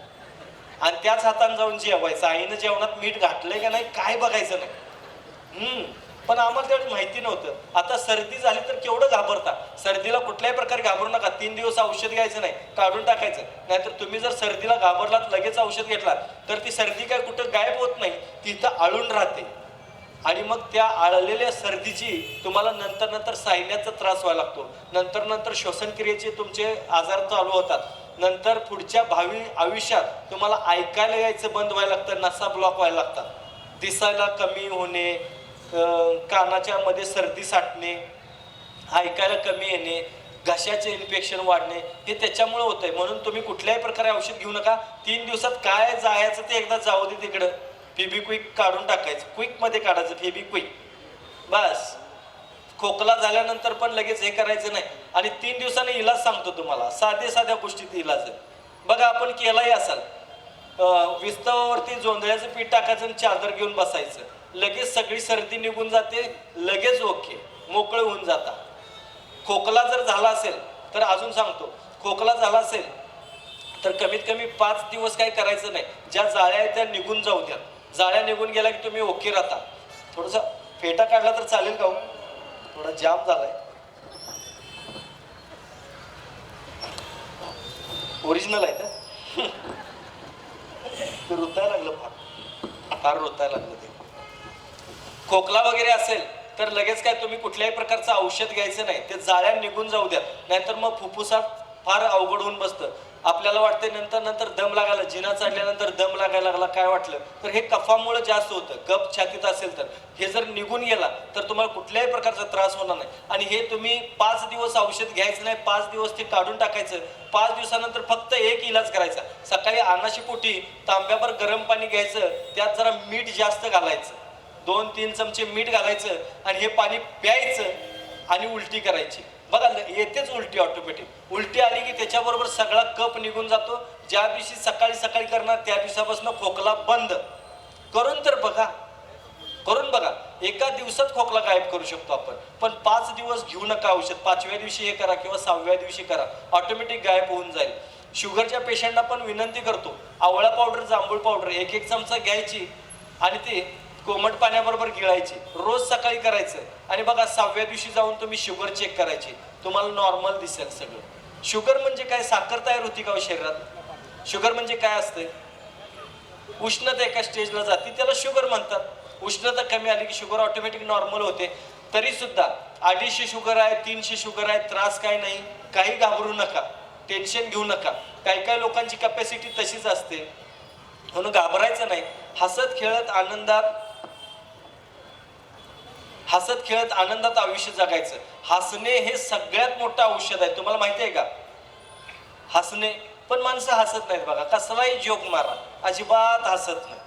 A: आणि त्याच हाताने जाऊन जेवायचं. आईनं जेवणात मीठ घातलंय का नाही काय बघायचं नाही. पण आम्हाला त्यावेळी माहिती नव्हतं. आता सर्दी झाली तर केवढं घाबरता. सर्दीला कुठल्याही प्रकारे घाबरू नका. 3 दिवस औषध घ्यायचं नाही, काढून टाकायचं. नाहीतर तुम्ही जर सर्दीला घाबरलात, लगेच औषध घेतलात तर ती सर्दी काय कुठं गायब होत नाही, तिथं आळून राहते. आणि मग त्या आळलेल्या सर्दीची तुम्हाला नंतर सायण्याचा त्रास व्हायला लागतो. नंतर श्वसनक्रियेचे तुमचे आजार चालू होतात. नंतर पुढच्या भावी आयुष्यात तुम्हाला ऐकायला यायचं बंद व्हायला लागतं, नसा ब्लॉक व्हायला लागतात, दिसायला कमी होणे, कानाच्या मध्ये सर्दी साठणे, ऐकायला कमी येणे, घशाचे इन्फेक्शन वाढणे, हे त्याच्यामुळे होतंय. म्हणून तुम्ही कुठल्याही प्रकारे औषध घेऊ नका. 3 दिवसात काय जायचं ते एकदा जाऊ दे तिकडं. फेबिक्विक काढून टाकायचं, क्विकमध्ये काढायचं फेबिक्विक बस. खोकला झाल्यानंतर पण लगेच हे करायचं नाही. आणि 3 दिवसांनी इलाज सांगतो तुम्हाला, साध्या गोष्टीत इलाज आहे. बघा, आपण केलाही असाल, विस्तवावरती जोंधळ्याचं पीठ टाकायचं आणि चादर घेऊन बसायचं, लगेच सगळी सर्दी निघून जाते, लगेच ओके, मोकळं होऊन जाता. खोकला जर झाला असेल तर अजून सांगतो, खोकला झाला असेल तर कमीत कमी 5 दिवस काय करायचं नाही. ज्या जाळ्या आहेत त्या निघून जाऊ द्या. जाळ्या निघून गेल्या की तुम्ही ओके राहता. थोडासा फेटा काढला तर चालेल का हो? थोडा जाम झालाय. ओरिजिनल आहे का? ते रुतायला लागलं, फार रुतायला लागलं ते. खोकला वगैरे असेल तर लगेच काय तुम्ही कुठल्याही प्रकारचं औषध घ्यायचं नाही, ते जाळ्या निघून जाऊ द्या. नाहीतर मग फुफ्फुसात फार अवघड होऊन बसतं. आपल्याला वाटते नंतर दम लागायला, जिना चढल्यानंतर दम लागायला लागला, काय वाटलं तर हे कफामुळे जास्त होतं. कफ छातीत असेल तर हे जर निघून गेला तर तुम्हाला कुठल्याही प्रकारचा त्रास होणार नाही. आणि हे तुम्ही 5 दिवस औषध घ्यायचं नाही, 5 दिवस ते काढून टाकायचं. 5 दिवसानंतर फक्त एक इलाज करायचा. सकाळी अनाशीपोटी तांब्याभर गरम पाणी घ्यायचं, त्यात जरा मीठ जास्त घालायचं, 2-3 चमचे मीठ घालायचं आणि हे पाणी प्यायचं आणि उलटी करायची. बघा, येतेच उलटी ऑटोमॅटिक. उलटी आली की त्याच्याबरोबर सगळा कप निघून जातो. ज्या दिवशी सकाळी करणार त्या दिवसापासून खोकला बंद. करून तर बघा, करून बघा. एका दिवसात खोकला गायब करू शकतो आपण. पण 5 दिवस घेऊ नका औषध. 5व्या दिवशी हे करा किंवा 6व्या दिवशी करा, ऑटोमॅटिक गायब होऊन जाईल. शुगरच्या पेशंटला पण विनंती करतो, आवळा पावडर, जांभूळ पावडर 1-1 चमचा घ्यायची आणि ते कोमट पाण्याबरोबर गिळायची, रोज सकाळी करायचं. आणि बघा, 6व्या दिवशी जाऊन तुम्ही शुगर चेक करायची, तुम्हाला नॉर्मल दिसेल सगळं. शुगर म्हणजे काय? साखर तयार होती का शरीरात? शुगर म्हणजे काय असतं? उष्णता एका स्टेजला जाते, त्याला शुगर म्हणतात. उष्णता कमी आली की शुगर ऑटोमॅटिक नॉर्मल होते. तरी सुद्धा 250 शुगर आहे, 300 शुगर आहे, त्रास काय नाही, काही घाबरू नका, टेन्शन घेऊ नका. काही लोकांची कॅपॅसिटी तशीच असते, म्हणून घाबरायचं नाही. हसत खेळत आनंदात आयुष्य जगायचं. हसणे हे सगळ्यात मोठं औषध आहे. तुम्हाला माहिती आहे का? हसणे. पण माणसं हसत नाहीत बघा. कसलाही जोक मारा, अजिबात हसत नाही.